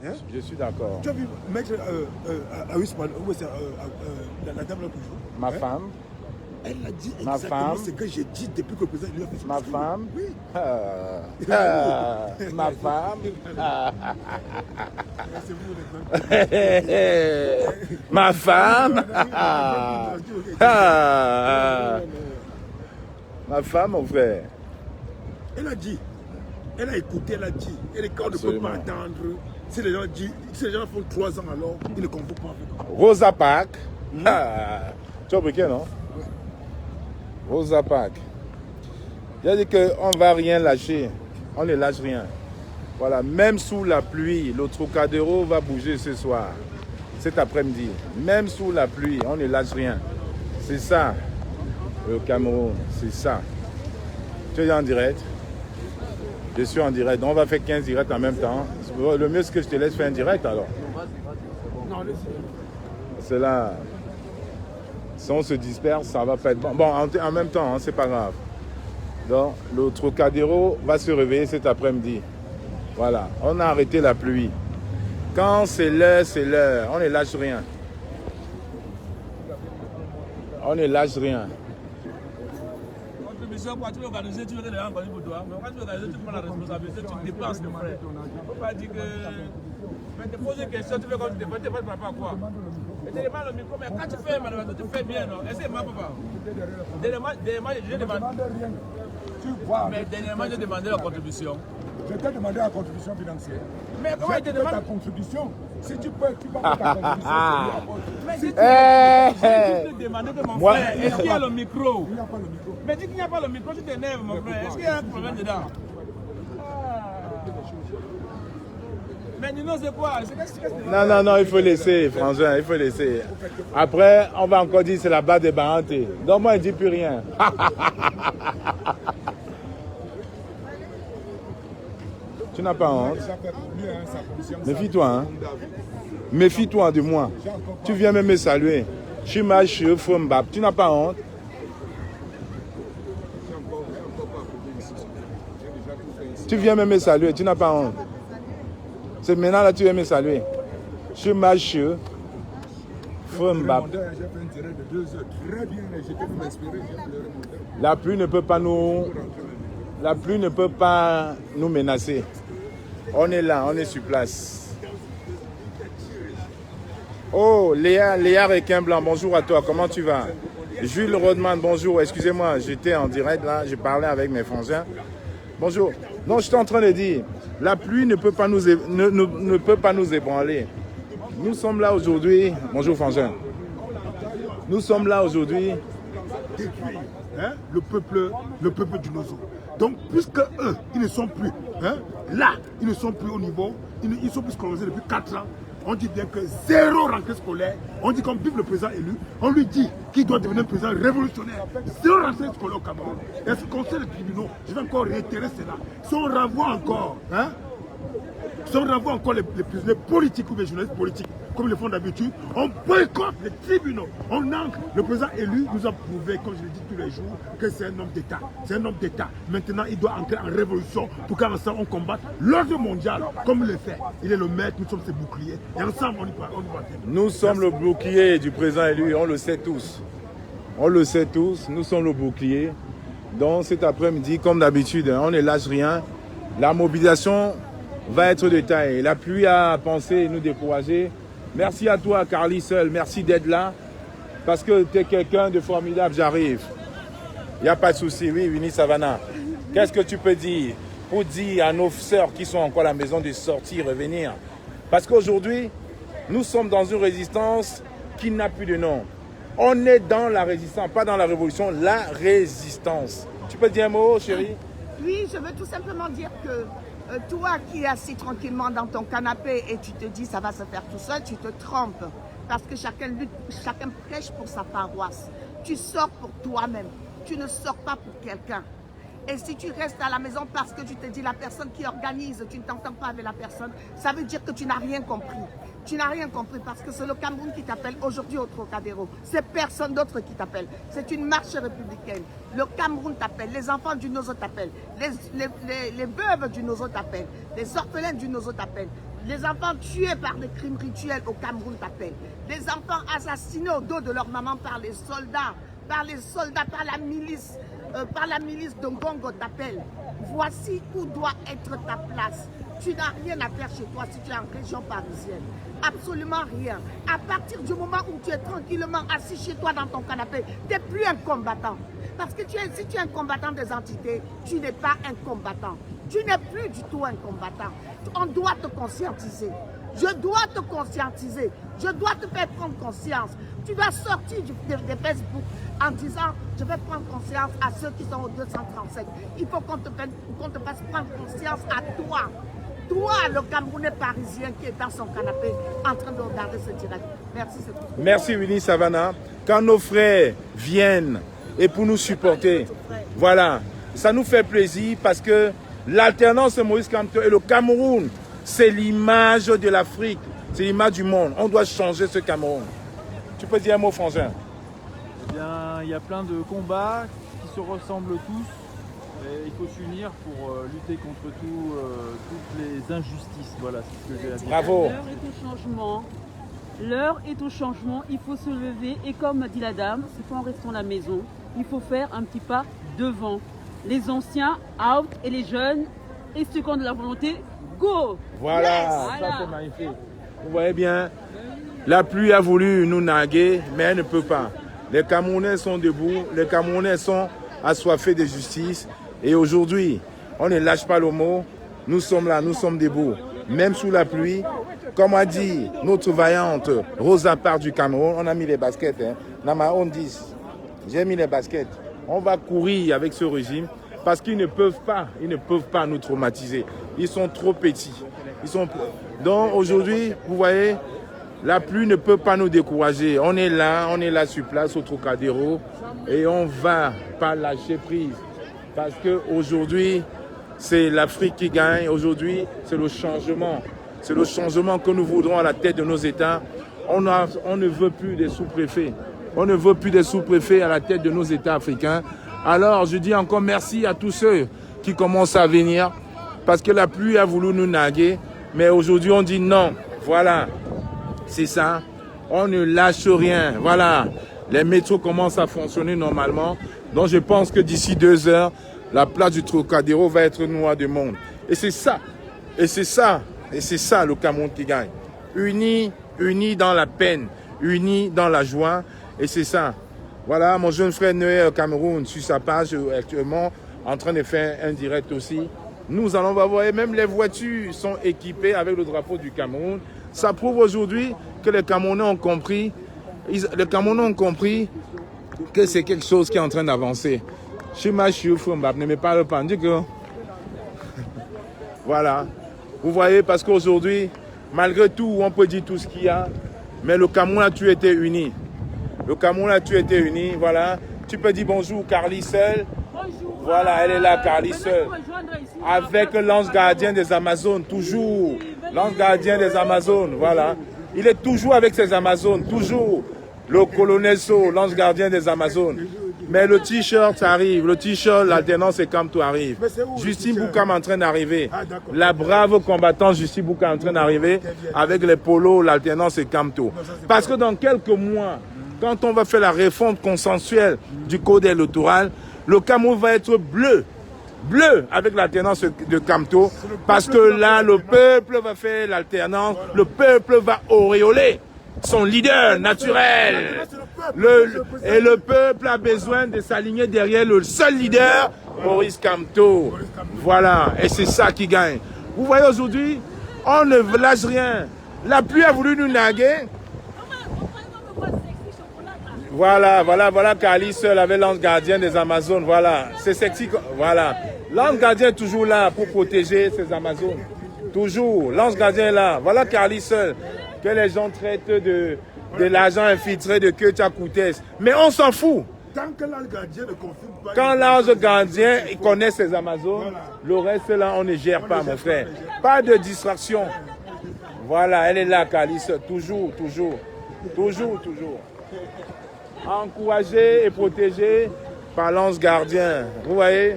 Hein? Je suis d'accord. Tu as vu mettre la dame là toujours. Ma femme. Elle a dit Ma exactement femme. ce que j'ai dit depuis que le président lui a fait son Ma discours. femme. Oui. Ma femme. C'est vous, Ma femme. Ma femme, mon frère. Elle a dit. Elle a écouté, elle a dit. Et les corps ne peuvent pas attendre. Si les gens disent, si les gens font 3 ans alors, ils ne convoquent pas. Rosa Parks. Tu as briqué, non? Rosa Parks. Il a dit qu'on ne va rien lâcher. On ne lâche rien. Voilà, même sous la pluie, le Trocadéro va bouger ce soir, cet après-midi. Même sous la pluie, on ne lâche rien. C'est ça, le Cameroun, c'est ça. Tu es en direct? Je suis en direct. On va faire 15 directs en même temps. Le mieux, c'est que je te laisse faire un direct alors. C'est là. Si on se disperse, ça va pas être bon. Bon, en même temps, hein, c'est pas grave. Donc, le Trocadéro va se réveiller cet après-midi. Voilà, on a arrêté la pluie. Quand c'est l'heure, c'est l'heure. On ne lâche rien. On ne lâche rien. Contribution, quand tu veux organiser, tu veux que les gens organisent pour toi. Mais quand tu veux organiser, tu prends la responsabilité, tu te déplaces, mon frère. Il ne faut pas dire que. Mais te poses une question, tu veux qu'on te déplace, tu ne vas pas quoi. Et tu demandes le micro, mais quand tu fais manifestation, tu fais bien, non? Essaye-moi, papa. Dernièrement, j'ai demandé. Mais dernièrement, j'ai demandé la contribution. Je t'ai demandé la contribution financière. Mais comment tu demandes ta contribution? Si tu peux, tu vas faire ta contribution. Mais si tu peux demander que mon frère, est-ce qu'il y a le micro? Il n'y a pas le micro. Mais dis qu'il n'y a pas le micro, tu t'énerves, mon frère. Est-ce qu'il y a un problème dedans? Mais dis-nous, c'est quoi? Non, non, il faut laisser, Frangin, il faut laisser. Après, on va encore dire c'est la base des barantés. Donc moi, il ne dit plus rien. Tu n'as pas honte. Méfie-toi, hein. Méfie-toi de moi. Tu viens même me saluer. Je suis Machieu Fombab. Tu n'as pas honte. Tu viens même me saluer. Tu n'as pas honte. C'est maintenant là tu viens me saluer. Je suis Machieu Fombab. La pluie ne peut pas nous... La pluie ne peut pas nous menacer. On est là, on est sur place. Oh, Léa Requin Blanc, bonjour à toi, comment tu vas? Jules Rodman, bonjour, excusez-moi, j'étais en direct là, je parlais avec mes frangins. Bonjour. Non, je suis en train de dire, la pluie ne peut pas nous, ne peut pas nous ébranler. Nous sommes là aujourd'hui, bonjour frangin. Nous sommes là aujourd'hui. Hein, le peuple du Nozo. Donc, puisque eux, ils ne sont plus là, ils ne sont plus au niveau, ils sont plus colonisés depuis 4 ans, on dit bien que 0 rentrée scolaire, on dit qu'on vive le président élu, on lui dit qu'il doit devenir un président révolutionnaire. 0 rentrée scolaire au Cameroun. Et ce conseil des tribunaux, je vais encore réitérer cela, si on renvoie encore, si on renvoie encore les prisonniers politiques ou les journalistes politiques, comme ils le font d'habitude, on boycotte les tribunaux. On entre. Le président élu nous a prouvé, comme je le dis tous les jours, que c'est un homme d'État. C'est un homme d'État. Maintenant, il doit entrer en révolution pour qu'ensemble on combatte l'ordre mondial, comme il le fait. Il est le maître, nous sommes ses boucliers. Et ensemble, on y va. Nous sommes le bouclier du président élu, on le sait tous. On le sait tous, nous sommes le bouclier. Donc cet après-midi, comme d'habitude, on ne lâche rien. La mobilisation va être de taille. La pluie a pensé nous décourager. Merci à toi, Carly Seul. Merci d'être là. Parce que tu es quelqu'un de formidable, j'arrive. Il n'y a pas de souci. Oui, Winnie Savannah. Qu'est-ce que tu peux dire pour dire à nos sœurs qui sont encore à la maison de sortir, revenir? Parce qu'aujourd'hui, nous sommes dans une résistance qui n'a plus de nom. On est dans la résistance, pas dans la révolution, la résistance. Tu peux dire un mot, chérie? Oui, je veux tout simplement dire que toi qui es assis tranquillement dans ton canapé et tu te dis ça va se faire tout seul, tu te trompes. Parce que chacun lutte, chacun prêche pour sa paroisse. Tu sors pour toi-même. Tu ne sors pas pour quelqu'un. Et si tu restes à la maison parce que tu te dis la personne qui organise, tu ne t'entends pas avec la personne, ça veut dire que tu n'as rien compris. Tu n'as rien compris parce que c'est le Cameroun qui t'appelle aujourd'hui au Trocadéro. C'est personne d'autre qui t'appelle. C'est une marche républicaine. Le Cameroun t'appelle, les enfants du Nozo t'appellent, les veuves du Nozo t'appellent, les orphelins du Nozo t'appellent. Les enfants tués par des crimes rituels au Cameroun t'appellent. Les enfants assassinés au dos de leur maman par les soldats, par la milice de Ngongo t'appelle. Voici où doit être ta place. Tu n'as rien à faire chez toi si tu es en région parisienne. Absolument rien. À partir du moment où tu es tranquillement assis chez toi dans ton canapé, tu n'es plus un combattant. Parce que si tu es un combattant des entités, tu n'es pas un combattant. Tu n'es plus du tout un combattant. On doit te conscientiser. Je dois te conscientiser. Je dois te faire prendre conscience. Tu dois sortir de Facebook en disant je vais prendre conscience à ceux qui sont au 235. Il faut qu'on te fasse prendre conscience à toi. Toi, le Camerounais parisien qui est dans son canapé en train de regarder ce direct. Merci, c'est tout. Merci Winnie Savannah. Quand nos frères viennent et pour nous supporter, voilà, ça nous fait plaisir parce que l'alternance de Maurice Kamto et le Cameroun, c'est l'image de l'Afrique, c'est l'image du monde. On doit changer ce Cameroun. Tu peux dire un mot, Frangin? Eh bien, il y a plein de combats qui se ressemblent tous. Et il faut s'unir pour lutter contre toutes les injustices. Voilà, c'est ce que j'ai à dire. Bravo. L'heure est au changement. L'heure est au changement. Il faut se lever. Et comme a dit la dame, c'est pas en restant à la maison. Il faut faire un petit pas devant. Les anciens, out, et les jeunes, et ceux qui ont de la volonté, go. Voilà, Yes. ça Voilà. c'est magnifique. Vous voyez bien, la pluie a voulu nous narguer, mais elle ne peut pas. Les Camerounais sont debout, les Camerounais sont assoiffés de justice. Et aujourd'hui, on ne lâche pas le mot. Nous sommes là, nous sommes debout. Même sous la pluie, comme a dit notre vaillante Rosa Parks du Cameroun, on a mis les baskets. Nama on 10. J'ai mis les baskets. On va courir avec ce régime parce qu'ils ne peuvent pas nous traumatiser. Ils sont trop petits. Donc aujourd'hui, vous voyez, la pluie ne peut pas nous décourager. On est là sur place au Trocadéro et on va pas lâcher prise. Parce qu'aujourd'hui, c'est l'Afrique qui gagne. Aujourd'hui, c'est le changement. C'est le changement que nous voudrons à la tête de nos États. On ne veut plus des sous-préfets. On ne veut plus des sous-préfets à la tête de nos États africains. Alors, je dis encore merci à tous ceux qui commencent à venir. Parce que la pluie a voulu nous narguer. Mais aujourd'hui, on dit non. Voilà. C'est ça. On ne lâche rien. Voilà. Les métros commencent à fonctionner normalement. Donc je pense que d'ici 2 heures, la place du Trocadéro va être noire de monde. Et c'est ça. Et c'est ça. Et c'est ça le Cameroun qui gagne. Unis dans la peine. Unis dans la joie. Et c'est ça. Voilà, mon jeune frère Noé Cameroun sur sa page actuellement en train de faire un direct aussi. Nous allons voir, même les voitures sont équipées avec le drapeau du Cameroun. Ça prouve aujourd'hui que les Camerounais ont compris. Les Camerounais ont compris que c'est quelque chose qui est en train d'avancer. Ne me parle pas. Voilà. Vous voyez, parce qu'aujourd'hui, malgré tout, on peut dire tout ce qu'il y a, mais le Cameroun a toujours été uni. Le Cameroun a toujours été uni, voilà. Tu peux dire bonjour, Carly Seul. Bonjour. Voilà, elle est là, Carly Seul. Avec l'ange gardien des Amazones, toujours. L'ange gardien des Amazones, voilà. Il est toujours avec ses Amazones, toujours. Le colonel So, l'ange gardien des Amazones. Mais le t-shirt arrive, le t-shirt, l'alternance et Kamto arrive. Justine Boukam est en train d'arriver. La brave combattante Justine Boukam est en train d'arriver avec les polos, l'alternance et Kamto. Parce que dans quelques mois, quand on va faire la réforme consensuelle du code électoral, le Cameroun va être bleu. Bleu avec l'alternance de Kamto. Parce que là, le peuple va faire l'alternance, le peuple va auréoler son leader naturel. Et le peuple a besoin de s'aligner derrière le seul leader, Maurice Kamto. Voilà, et c'est ça qui gagne. Vous voyez aujourd'hui, on ne lâche rien. La pluie a voulu nous narguer. Voilà, Kali seul avec l'ange gardien des Amazones. Voilà, c'est sexy. Voilà, l'ange gardien est toujours là pour protéger ces Amazones. Toujours, l'ange gardien est là. Voilà Kali seul, que les gens traitent de l'argent infiltré de Ketia Koutès. Mais on s'en fout. Tant que l'ange gardien ne confirme pas. Quand l'ange gardien connaît ses Amazones, le reste là, on ne gère pas, mon frère. Pas de distraction. Voilà, elle est là, Kali seul. Toujours. Encouragé et protégé par l'ange gardien. Vous voyez,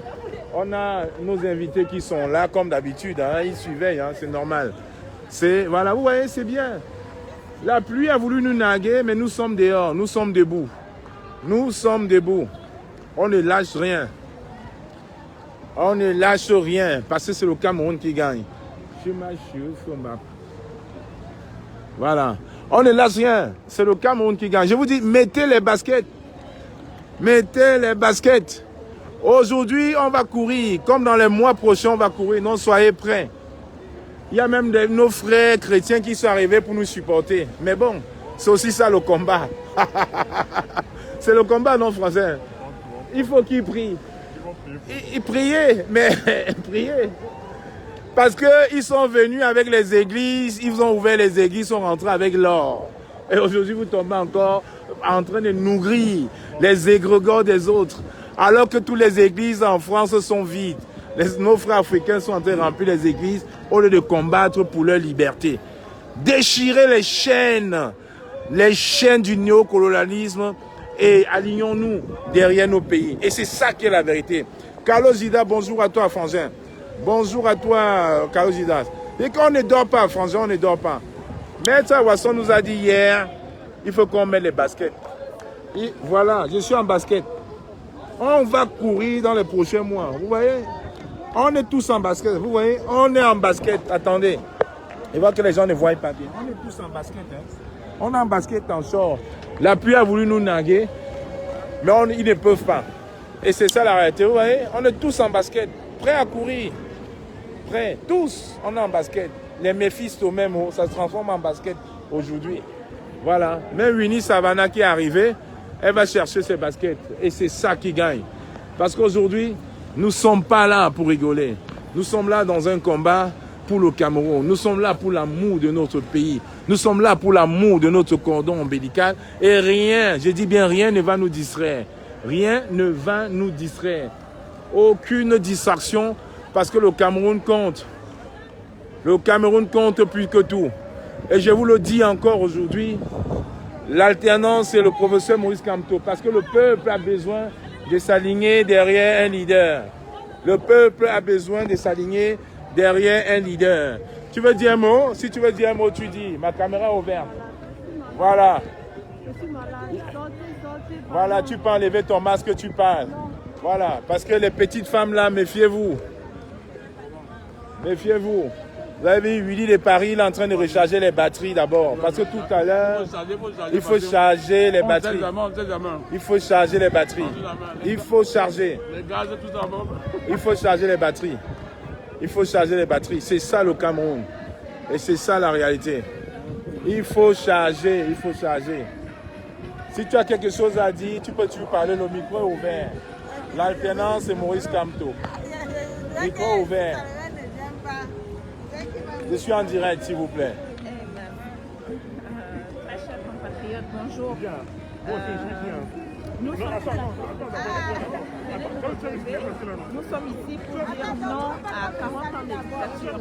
on a nos invités qui sont là comme d'habitude, hein, ils surveillent, hein, c'est normal. Voilà, vous voyez, c'est bien. La pluie a voulu nous naguer, mais nous sommes dehors, nous sommes debout. Nous sommes debout. On ne lâche rien. On ne lâche rien, parce que c'est le Cameroun qui gagne. Voilà. On ne lâche rien, c'est le Cameroun qui gagne. Je vous dis, mettez les baskets. Mettez les baskets. Aujourd'hui, on va courir. Comme dans les mois prochains, on va courir. Non, soyez prêts. Il y a même nos frères chrétiens qui sont arrivés pour nous supporter. Mais bon, c'est aussi ça le combat. C'est le combat, non, français. Il faut qu'ils prient. Ils priaient, mais priaient. Parce qu'ils sont venus avec les églises, ils ont ouvert les églises, ils sont rentrés avec l'or. Et aujourd'hui, vous tombez encore en train de nourrir les égrégores des autres. Alors que toutes les églises en France sont vides. Nos frères africains sont en train de remplir les églises au lieu de combattre pour leur liberté. Déchirez les chaînes du néocolonialisme et alignons-nous derrière nos pays. Et c'est ça qui est la vérité. Carlos Zida, bonjour à toi, Frangin. Bonjour à toi, Carlos Zida. Et quand on ne dort pas, Frangin, on ne dort pas. Maître Wasson nous a dit hier, il faut qu'on mette les baskets. Et voilà, je suis en basket. On va courir dans les prochains mois. Vous voyez? On est tous en basket. Vous voyez? On est en basket. Attendez. Il va que les gens ne voient pas bien. On est tous en basket. Hein? On est en basket en short. La pluie a voulu nous naguer. Mais ils ne peuvent pas. Et c'est ça la réalité. Vous voyez? On est tous en basket. Prêts à courir. Prêts. Tous. On est en basket. Les Méphistos même, ça se transforme en basket aujourd'hui. Voilà. Même Winnie Savannah qui est arrivée, elle va chercher ses baskets. Et c'est ça qui gagne. Parce qu'aujourd'hui, nous ne sommes pas là pour rigoler. Nous sommes là dans un combat pour le Cameroun. Nous sommes là pour l'amour de notre pays. Nous sommes là pour l'amour de notre cordon ombilical. Et rien, je dis bien rien, ne va nous distraire. Rien ne va nous distraire. Aucune distraction parce que le Cameroun compte. Le Cameroun compte plus que tout. Et je vous le dis encore aujourd'hui, l'alternance, c'est le professeur Maurice Kamto. Parce que le peuple a besoin de s'aligner derrière un leader. Le peuple a besoin de s'aligner derrière un leader. Tu veux dire un mot? Si tu veux dire un mot, tu dis. Ma caméra est ouverte. Voilà. Voilà, tu peux enlever ton masque, tu parles. Voilà, parce que les petites femmes là, méfiez-vous. Méfiez-vous. Vous avez vu Willy de Paris, il est en train de recharger les batteries d'abord. Parce que tout à l'heure, il faut charger les batteries. Il faut charger les batteries. Il faut charger. Il faut charger les batteries. Il faut charger les batteries. C'est ça le Cameroun. Et c'est ça la réalité. Il faut charger, il faut charger. Si tu as quelque chose à dire, tu peux parler, le micro est ouvert. L'alternance, c'est Maurice Kamto. Micro ouvert. Je suis en direct, s'il vous plaît. Très chers compatriotes, bonjour. Nous sommes ici pour dire non à 40 ans de dictature.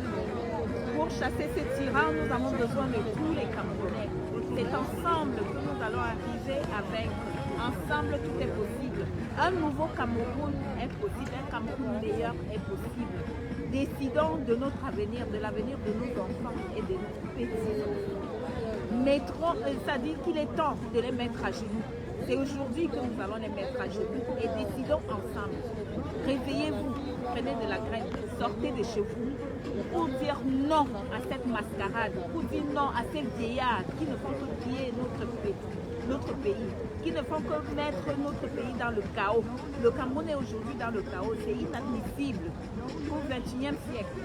Pour chasser ces tyrans, nous avons besoin de tous les Camerounais. C'est ensemble que nous allons arriver avec. Ensemble, tout est possible. Un nouveau Cameroun est possible. Un Cameroun meilleur est possible. Décidons de notre avenir, de l'avenir de nos enfants et de nos petits-enfants. C'est-à-dire qu'il est temps de les mettre à genoux. C'est aujourd'hui que nous allons les mettre à genoux et décidons ensemble. Réveillez-vous, prenez de la graine, sortez de chez vous pour dire non à cette mascarade, pour dire non à ces vieillards qui ne font que piller notre pays, qui ne font que mettre notre pays dans le chaos. Le Cameroun est aujourd'hui dans le chaos, c'est inadmissible. Au XXIe siècle,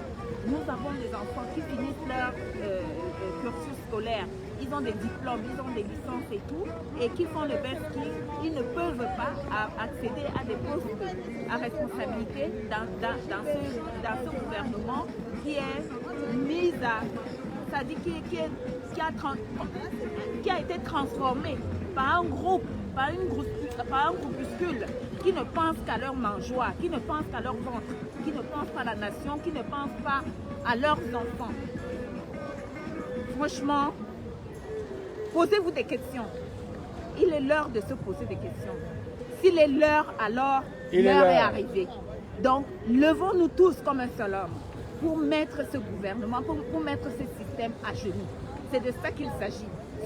nous avons des enfants qui finissent leur cursus scolaire, ils ont des diplômes, ils ont des licences et tout, et qui font le best ils ne peuvent pas accéder à des postes à responsabilité dans ce gouvernement qui est mis à, c'est-à-dire qui a été transformé par un groupe, par un groupuscule qui ne pense qu'à leur mangeoire, qui ne pense qu'à leur ventre, qui ne pense pas à la nation, qui ne pense pas à leurs enfants. Franchement, posez-vous des questions. Il est l'heure de se poser des questions. S'il est l'heure, alors l'heure est arrivée. Donc, levons-nous tous comme un seul homme. pour mettre ce gouvernement, pour mettre ce système à genoux. C'est de ça qu'il s'agit.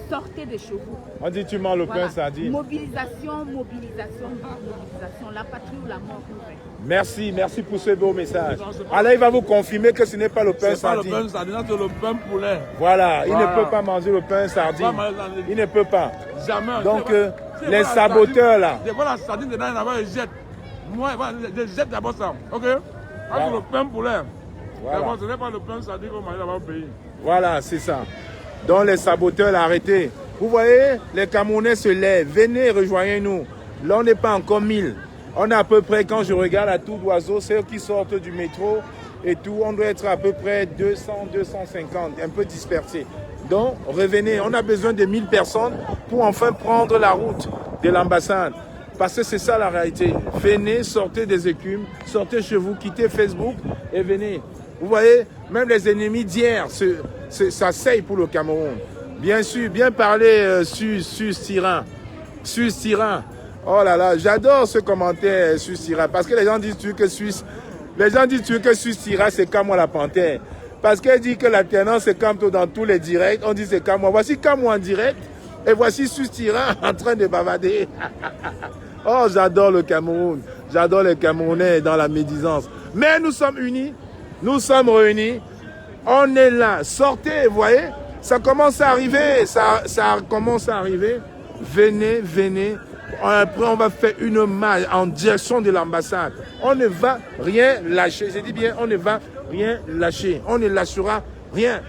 Sortez des chevaux. On dit tu manges le Voilà. pain sardine. Mobilisation, mobilisation, mobilisation. La patrie ou la mort nous fait. Merci, merci pour ce beau message. Alors il va vous confirmer que ce n'est pas le pain C'est pas le sardine. pain sardine, c'est le pain poulet. Voilà, il Voilà. ne peut pas manger le pain sardine. Pas manger la sardine. Il ne peut pas. Jamais. Donc C'est les pas la saboteurs sardine. là, Des fois la sardine dedans, il y en a, ils jettent. Moi, je jette d'abord ça. Ok? Voilà. Le pain poulet. Voilà. D'abord, ce n'est pas le pain sardine qu'on mange là-bas au pays. voilà, c'est ça. Donc les saboteurs là, arrêtez. Vous voyez, les Camerounais se lèvent. Venez, rejoignez-nous. Là, on n'est pas encore 1000. On est à peu près, quand je regarde à tout d'oiseau, ceux qui sortent du métro et tout, on doit être à peu près 200, 250, un peu dispersés. Donc, revenez. On a besoin de 1000 personnes pour enfin prendre la route de l'ambassade. Parce que c'est ça la réalité. Venez, sortez des écumes, sortez chez vous, quittez Facebook et venez. Vous voyez, même les ennemis d'hier s'asseyent pour le Cameroun. Bien sûr, bien parler Sus Tyran. Sus Tyran. Oh là là, j'adore ce commentaire Sus Tyran. Parce que les gens disent que Sus Tyran, c'est Kamwa la panthère. Parce qu'elle dit que l'alternance c'est Kamto dans tous les directs. On dit c'est Kamwa. Voici Kamwa en direct. Et voici Sus Tyran en train de bavader. Oh, j'adore le Cameroun. J'adore les Camerounais dans la médisance. Mais nous sommes unis. Nous sommes réunis. On est là. Sortez, vous voyez. Ça commence à arriver. Ça commence à arriver. Venez, venez. Après, on va faire une marche en direction de l'ambassade. On ne va rien lâcher. Je dis bien, on ne va rien lâcher. On ne lâchera rien.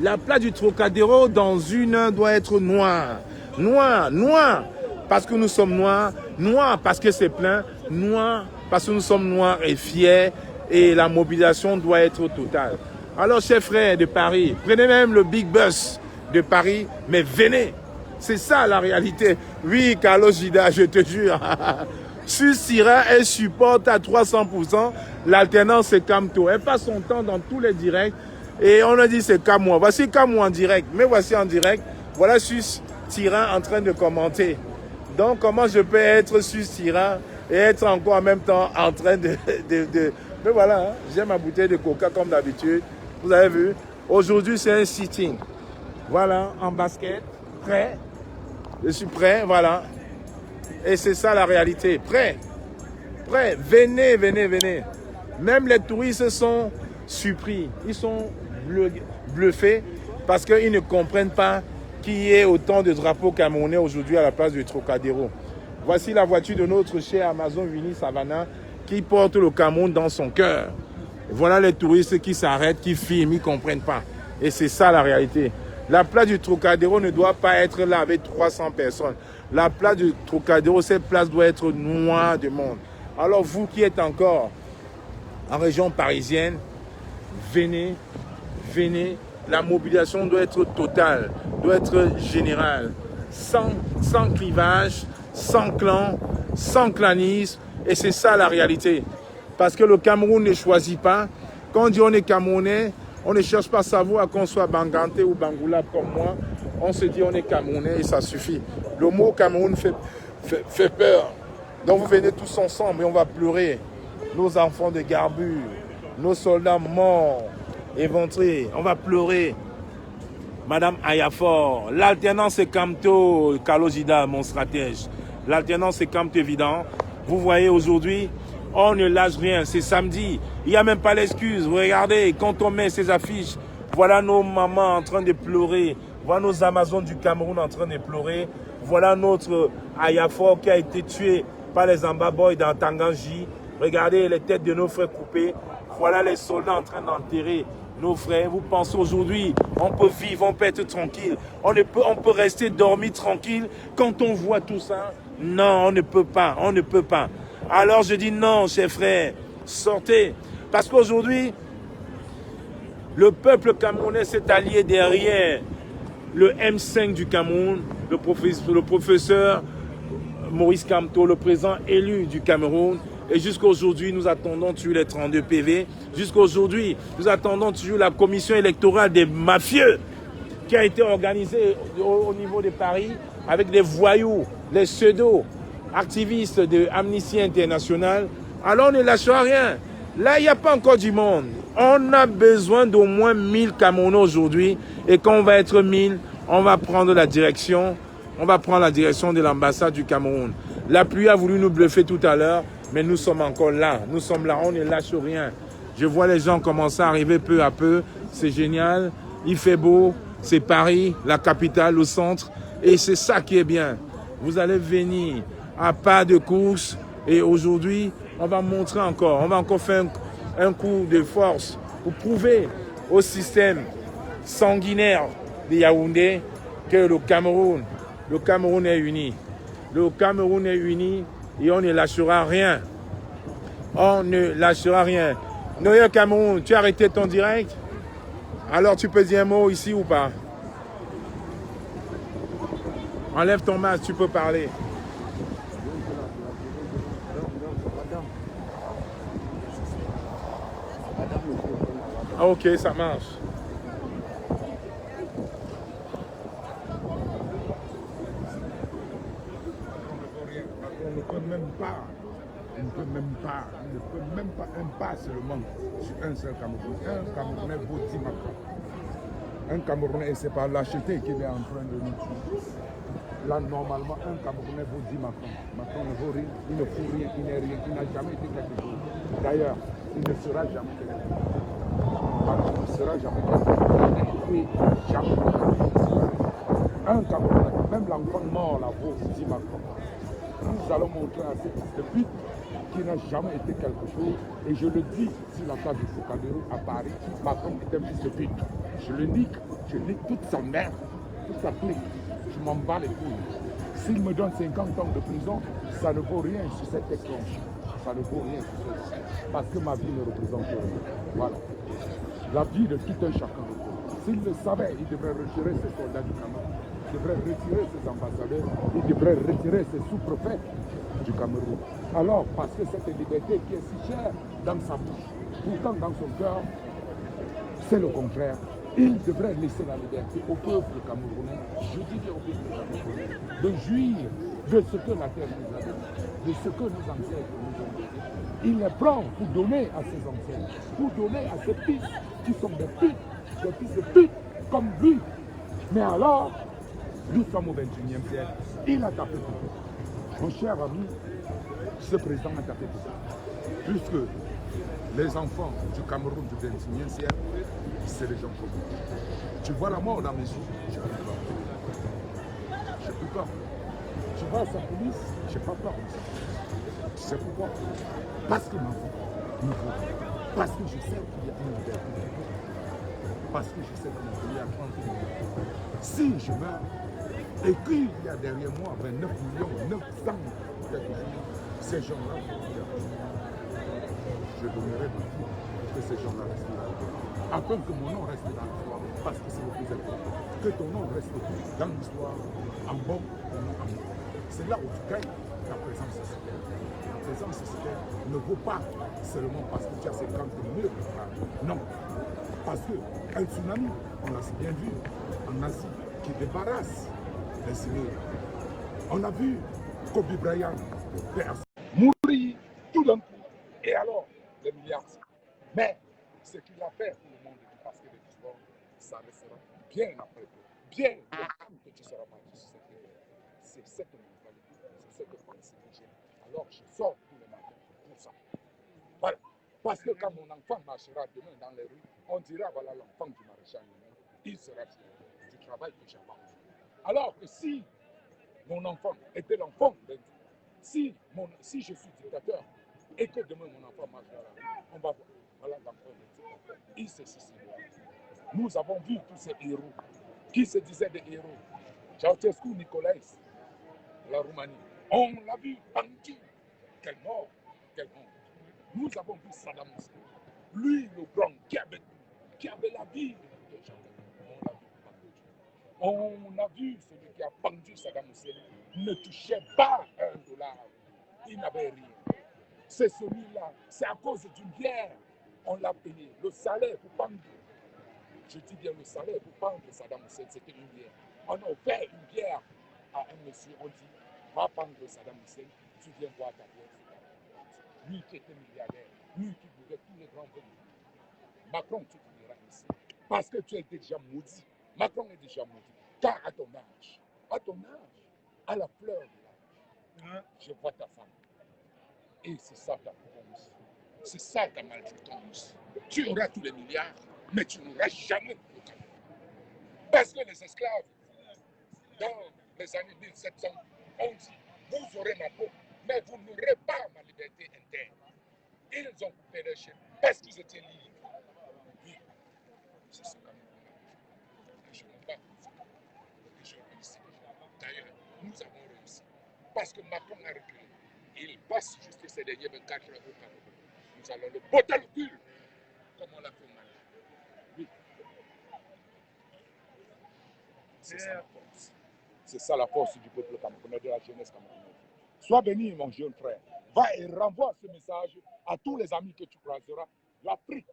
La place du Trocadéro, dans une heure, doit être noire. Noire, noire. Parce que nous sommes noirs. Noir parce que c'est plein. Noir parce que nous sommes noirs et fiers. Et la mobilisation doit être totale. Alors, chers frères de Paris, prenez même le big bus de Paris, mais venez. C'est ça la réalité. Oui, Carlos Gida, je te jure. Sus Tyran, elle supporte à 300%. L'alternance, c'est Kamto. Elle passe son temps dans tous les directs. Et on a dit c'est Kamwa. Voici Kamwa en direct. Mais voici en direct. Voilà Sus Tyran en train de commenter. Donc, comment je peux être Sus Tyran et être encore en même temps en train de... Mais voilà, hein, j'ai ma bouteille de coca comme d'habitude. Vous avez vu, aujourd'hui c'est un sitting. Voilà, en basket, prêt. Je suis prêt, voilà. Et c'est ça la réalité. Prêt. Prêt. Venez, venez, venez. Même les touristes sont surpris. Ils sont bluffés parce qu'ils ne comprennent pas qu'il y ait autant de drapeaux camerounais aujourd'hui à la place du Trocadéro. Voici la voiture de notre cher Amazon Winnie Savannah qui porte le Cameroun dans son cœur. Voilà les touristes qui s'arrêtent, qui filment, ils ne comprennent pas. Et c'est ça la réalité. La place du Trocadéro ne doit pas être là avec 300 personnes. La place du Trocadéro, cette place doit être noire de monde. Alors vous qui êtes encore en région parisienne, venez, venez. La mobilisation doit être totale, doit être générale. Sans clivage, sans clan, sans clanisme. Et c'est ça la réalité. Parce que le Cameroun ne choisit pas. Quand on dit on est Camerounais, on ne cherche pas à savoir qu'on soit Banganté ou Bangoula comme moi. On se dit on est Camerounais et ça suffit. Le mot Cameroun fait peur. Donc vous venez tous ensemble et on va pleurer. Nos enfants de Garbu, nos soldats morts, éventrés, on va pleurer. Madame Ayafor, l'alternance c'est Kamto, Kalojida, mon stratège. L'alternance c'est Kamto évident. Vous voyez aujourd'hui, on ne lâche rien, c'est samedi. Il n'y a même pas l'excuse. Regardez, quand on met ces affiches, voilà nos mamans en train de pleurer. Voilà nos Amazones du Cameroun en train de pleurer. Voilà notre Ayafor qui a été tué par les Ambaboy dans Tanganji. Regardez les têtes de nos frères coupées. Voilà les soldats en train d'enterrer nos frères. Vous pensez aujourd'hui, on peut vivre, on peut être tranquille. On peut rester dormir tranquille quand on voit tout ça. Non, on ne peut pas, on ne peut pas. Alors je dis non, chers frères, sortez. Parce qu'aujourd'hui, le peuple camerounais s'est allié derrière le M5 du Cameroun, le professeur Maurice Kamto, le président élu du Cameroun. Et jusqu'à aujourd'hui, nous attendons toujours les 32 PV. Jusqu'à aujourd'hui, nous attendons toujours la commission électorale des mafieux qui a été organisée au niveau de Paris avec des voyous, les pseudo-activistes de Amnesty International. Alors on ne lâchera rien. Là, il n'y a pas encore du monde. On a besoin d'au moins 1000 Camerounais aujourd'hui. Et quand on va être 1000, on va prendre la direction. On va prendre la direction de l'ambassade du Cameroun. La pluie a voulu nous bluffer tout à l'heure, mais nous sommes encore là. Nous sommes là, on ne lâche rien. Je vois les gens commencer à arriver peu à peu. C'est génial. Il fait beau. C'est Paris, la capitale, au centre. Et c'est ça qui est bien. Vous allez venir à pas de course. Et aujourd'hui, on va montrer encore. On va encore faire un coup de force pour prouver au système sanguinaire de Yaoundé que le Cameroun est uni. Le Cameroun est uni et on ne lâchera rien. On ne lâchera rien. Noyer Cameroun, tu as arrêté ton direct? Alors tu peux dire un mot ici ou pas? Enlève ton masque, tu peux parler. Ah, ok, ça marche. On ne peut même pas, un pas seulement sur un seul Camerounais. Un Camerounais vaut 10 Macron. Un Camerounais, et c'est pas lâcheté qu'il est en train de nous tuer. Là, normalement, un Camerounais vaut 10 Macron. Macron ne vaut rien, il ne fout rien, il n'est rien, il n'a jamais été quelque chose. D'ailleurs, il ne sera jamais quelque chose. Macron ne sera jamais quelque chose. Et jamais. Un Camerounais, même l'enfant mort là vaut 10 Macron. Nous allons montrer à ces fils de pute qui n'a jamais été quelque chose. Et je le dis sur la table du Focadero à Paris, Macron est un fils de pute. Je le nique toute sa mère, toute sa clique. Je m'en bats les couilles. S'il me donne 50 ans de prison, ça ne vaut rien sur cette échange. Ça ne vaut rien sur cette échange. Parce que ma vie ne représente rien. Voilà. La vie de tout un chacun. S'il le savait, il devrait retirer ses soldats du Cameroun. Il devrait retirer ses ambassadeurs. Il devrait retirer ses sous-préfets du Cameroun. Alors, parce que cette liberté qui est si chère dans sa bouche, pourtant dans son cœur, c'est le contraire. Il devrait laisser la liberté au peuple camerounais, je dis bien au peuple camerounais, de jouir de ce que la terre nous a donné, de ce que nos ancêtres nous ont donné. Il les prend pour donner à ses ancêtres, pour donner à ses fils qui sont des fils de pute comme lui. Mais alors, nous sommes au 21e siècle. Il a tapé tout. Mon cher ami, ce président a tapé tout. Puisque les enfants du Cameroun du 21e siècle, c'est les gens comme moi. Tu vois la mort dans mes yeux, je n'ai plus peur. Je n'ai plus peur. Tu vois sa police, je n'ai pas peur de ça. Tu sais pourquoi? Parce que ma vie me vaut. Parce que je sais qu'il y a une liberté. Parce que je sais que mon pays a 30 millions. Si je meurs, et qu'il y a derrière moi 29 900 quelque chose, ces gens-là, je donnerai ma vie pour que ces gens-là restent là. Afin que mon nom reste dans l'histoire, parce que c'est le plus important. Que ton nom reste dans l'histoire, en bon ou en bon. C'est là où tu gagnes ta présence sociétaire. La présence sociétaire ne vaut pas seulement parce que tu as 50 murs. Non. Parce qu'un tsunami, on l'a bien vu en Asie, qui débarrasse les Seigneurs. On a vu Kobe Bryant mourir tout d'un coup. Et alors, les milliards. Mais ce qu'il a fait pour le monde du basket et du sport, ça restera bien après toi. Bien après que tu seras parti sur cette terre. C'est cette mentalité, c'est cette pensée que j'ai. Alors je sors tous les matins pour ça. Voilà. Parce que quand mon enfant marchera demain dans les rues, on dira voilà l'enfant du maréchal lui-même. Il sera fier du travail que j'ai fait. Alors que si mon enfant était l'enfant d'un Dieu, si je suis dictateur et que demain mon enfant marche dans la rue, on va voir. Voilà l'enfant d'un dictateur. Il se suicide. Nous avons vu tous ces héros qui se disaient des héros. Ceausescu, Nicolae, la Roumanie. On l'a vu pendu. Quelle mort, quelle honte. Nous avons vu Saddam Hussein. Lui, le grand, qui avait la vie de chacun. On a vu celui qui a pendu Saddam Hussein ne touchait pas $1. Il n'avait rien. C'est celui-là. C'est à cause d'une bière. On l'a payé. Le salaire pour pendre. Je dis bien le salaire pour pendre Saddam Hussein, c'était une bière. On a offert une bière à un monsieur. On dit, va pendre Saddam Hussein, tu viens boire ta bière. Lui qui était milliardaire, lui qui de tous les grands venus. Macron, tu finiras ici. Parce que tu es déjà maudit. Macron est déjà maudit. Car à ton âge, à la fleur de l'âge, je vois ta femme. Et c'est ça ta bronze. C'est ça ta maltraitance. Tu auras tous les milliards, mais tu n'auras jamais le Cameroun. Parce que les esclaves, dans les années 1700, ont dit, vous aurez ma peau, mais vous n'aurez pas ma liberté interne. Ils ont coupé leur chaîne parce qu'ils étaient libres. Oui, c'est ce Cameroun. Je m'en bats. Et je réussis. D'ailleurs, nous avons réussi. Parce que Macron a reculé. Il passe juste ces derniers 24 heures au Cameroun. Nous allons le botter le cul, comme on l'a fait au Mali. Oui. C'est ça la force. C'est ça la force du peuple camerounais, de la jeunesse camerounaise. Sois béni, mon jeune frère. Va et renvoie ce message à tous les amis que tu croiseras. L'Afrique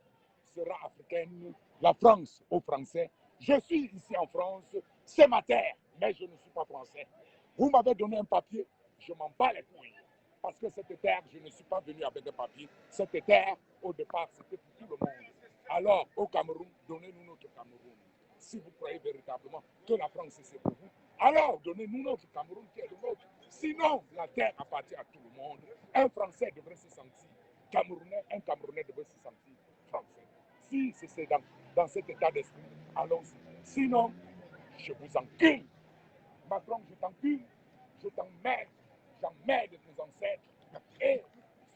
sera africaine, la France aux Français. Je suis ici en France, c'est ma terre, mais je ne suis pas français. Vous m'avez donné un papier, je m'en bats les couilles. Parce que cette terre, je ne suis pas venu avec un papier. Cette terre, au départ, c'était pour tout le monde. Alors, au Cameroun, donnez-nous notre Cameroun. Si vous croyez véritablement que la France, c'est pour vous, alors donnez-nous notre Cameroun qui est le nôtre. Sinon, la terre appartient à tout le monde. Un Français devrait se sentir Camerounais, un Camerounais devrait se sentir Français. Si c'est dans cet état d'esprit, allons-y. Sinon, je vous encule. Macron, je t'encule, je t'emmerde, j'emmerde tes ancêtres. Et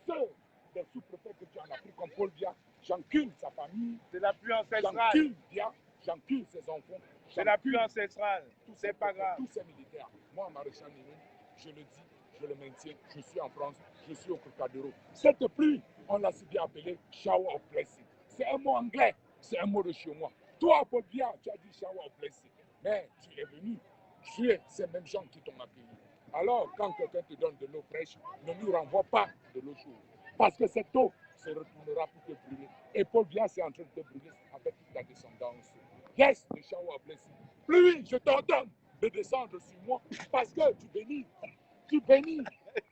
ceux des sous-préfets que tu en as pris comme Paul Biya, j'encule sa famille. C'est la pluie ancestrale. J'encule Biya, j'encule ses enfants. C'est la pluie ancestrale. C'est pas grave. Tous ces militaires. Moi, Maréchal Nini, je le dis, je le maintiens, je suis en France, je suis au Trocadéro. Cette pluie, on l'a si bien appelée shower of blessing. C'est un mot anglais, c'est un mot de chez moi. Toi, Paul Biya, tu as dit shower of blessing. Mais tu es venu tuer ces mêmes gens qui t'ont accueilli. Alors, quand quelqu'un te donne de l'eau fraîche, ne lui renvoie pas de l'eau chaude. Parce que cette eau se retournera pour te brûler. Et Paul Biya, c'est en train de te brûler avec toute ta descendance. Yes, the shower of blessing. Pluie, je t'ordonne de descendre sur moi parce que tu bénis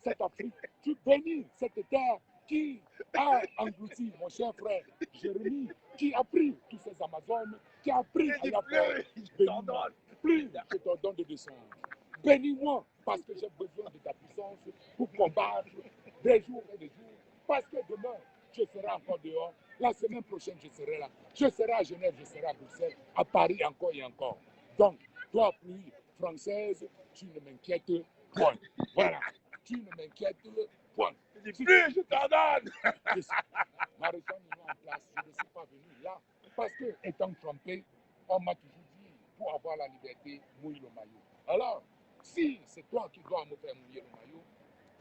cette Afrique, tu bénis cette terre qui a englouti mon cher frère Jérémie, qui a pris tous ces Amazones, qui a pris à la fleur. Bénis-moi. Pluie, je t'ordonne de descendre. Bénis-moi parce que j'ai besoin de ta puissance pour combattre des jours et des jours. Parce que demain, je serai encore dehors. La semaine prochaine, je serai là. Je serai à Genève, je serai à Bruxelles, à Paris encore et encore. Donc, toi, pluie française, tu ne m'inquiètes point. Voilà. Tu ne m'inquiètes point. Si plus, je t'en donne. Maréchal Nini en place, je ne suis pas venu là. Parce que, étant trompé, on m'a toujours dit, pour avoir la liberté, mouille le maillot. Alors, si c'est toi qui dois me faire mouiller le maillot,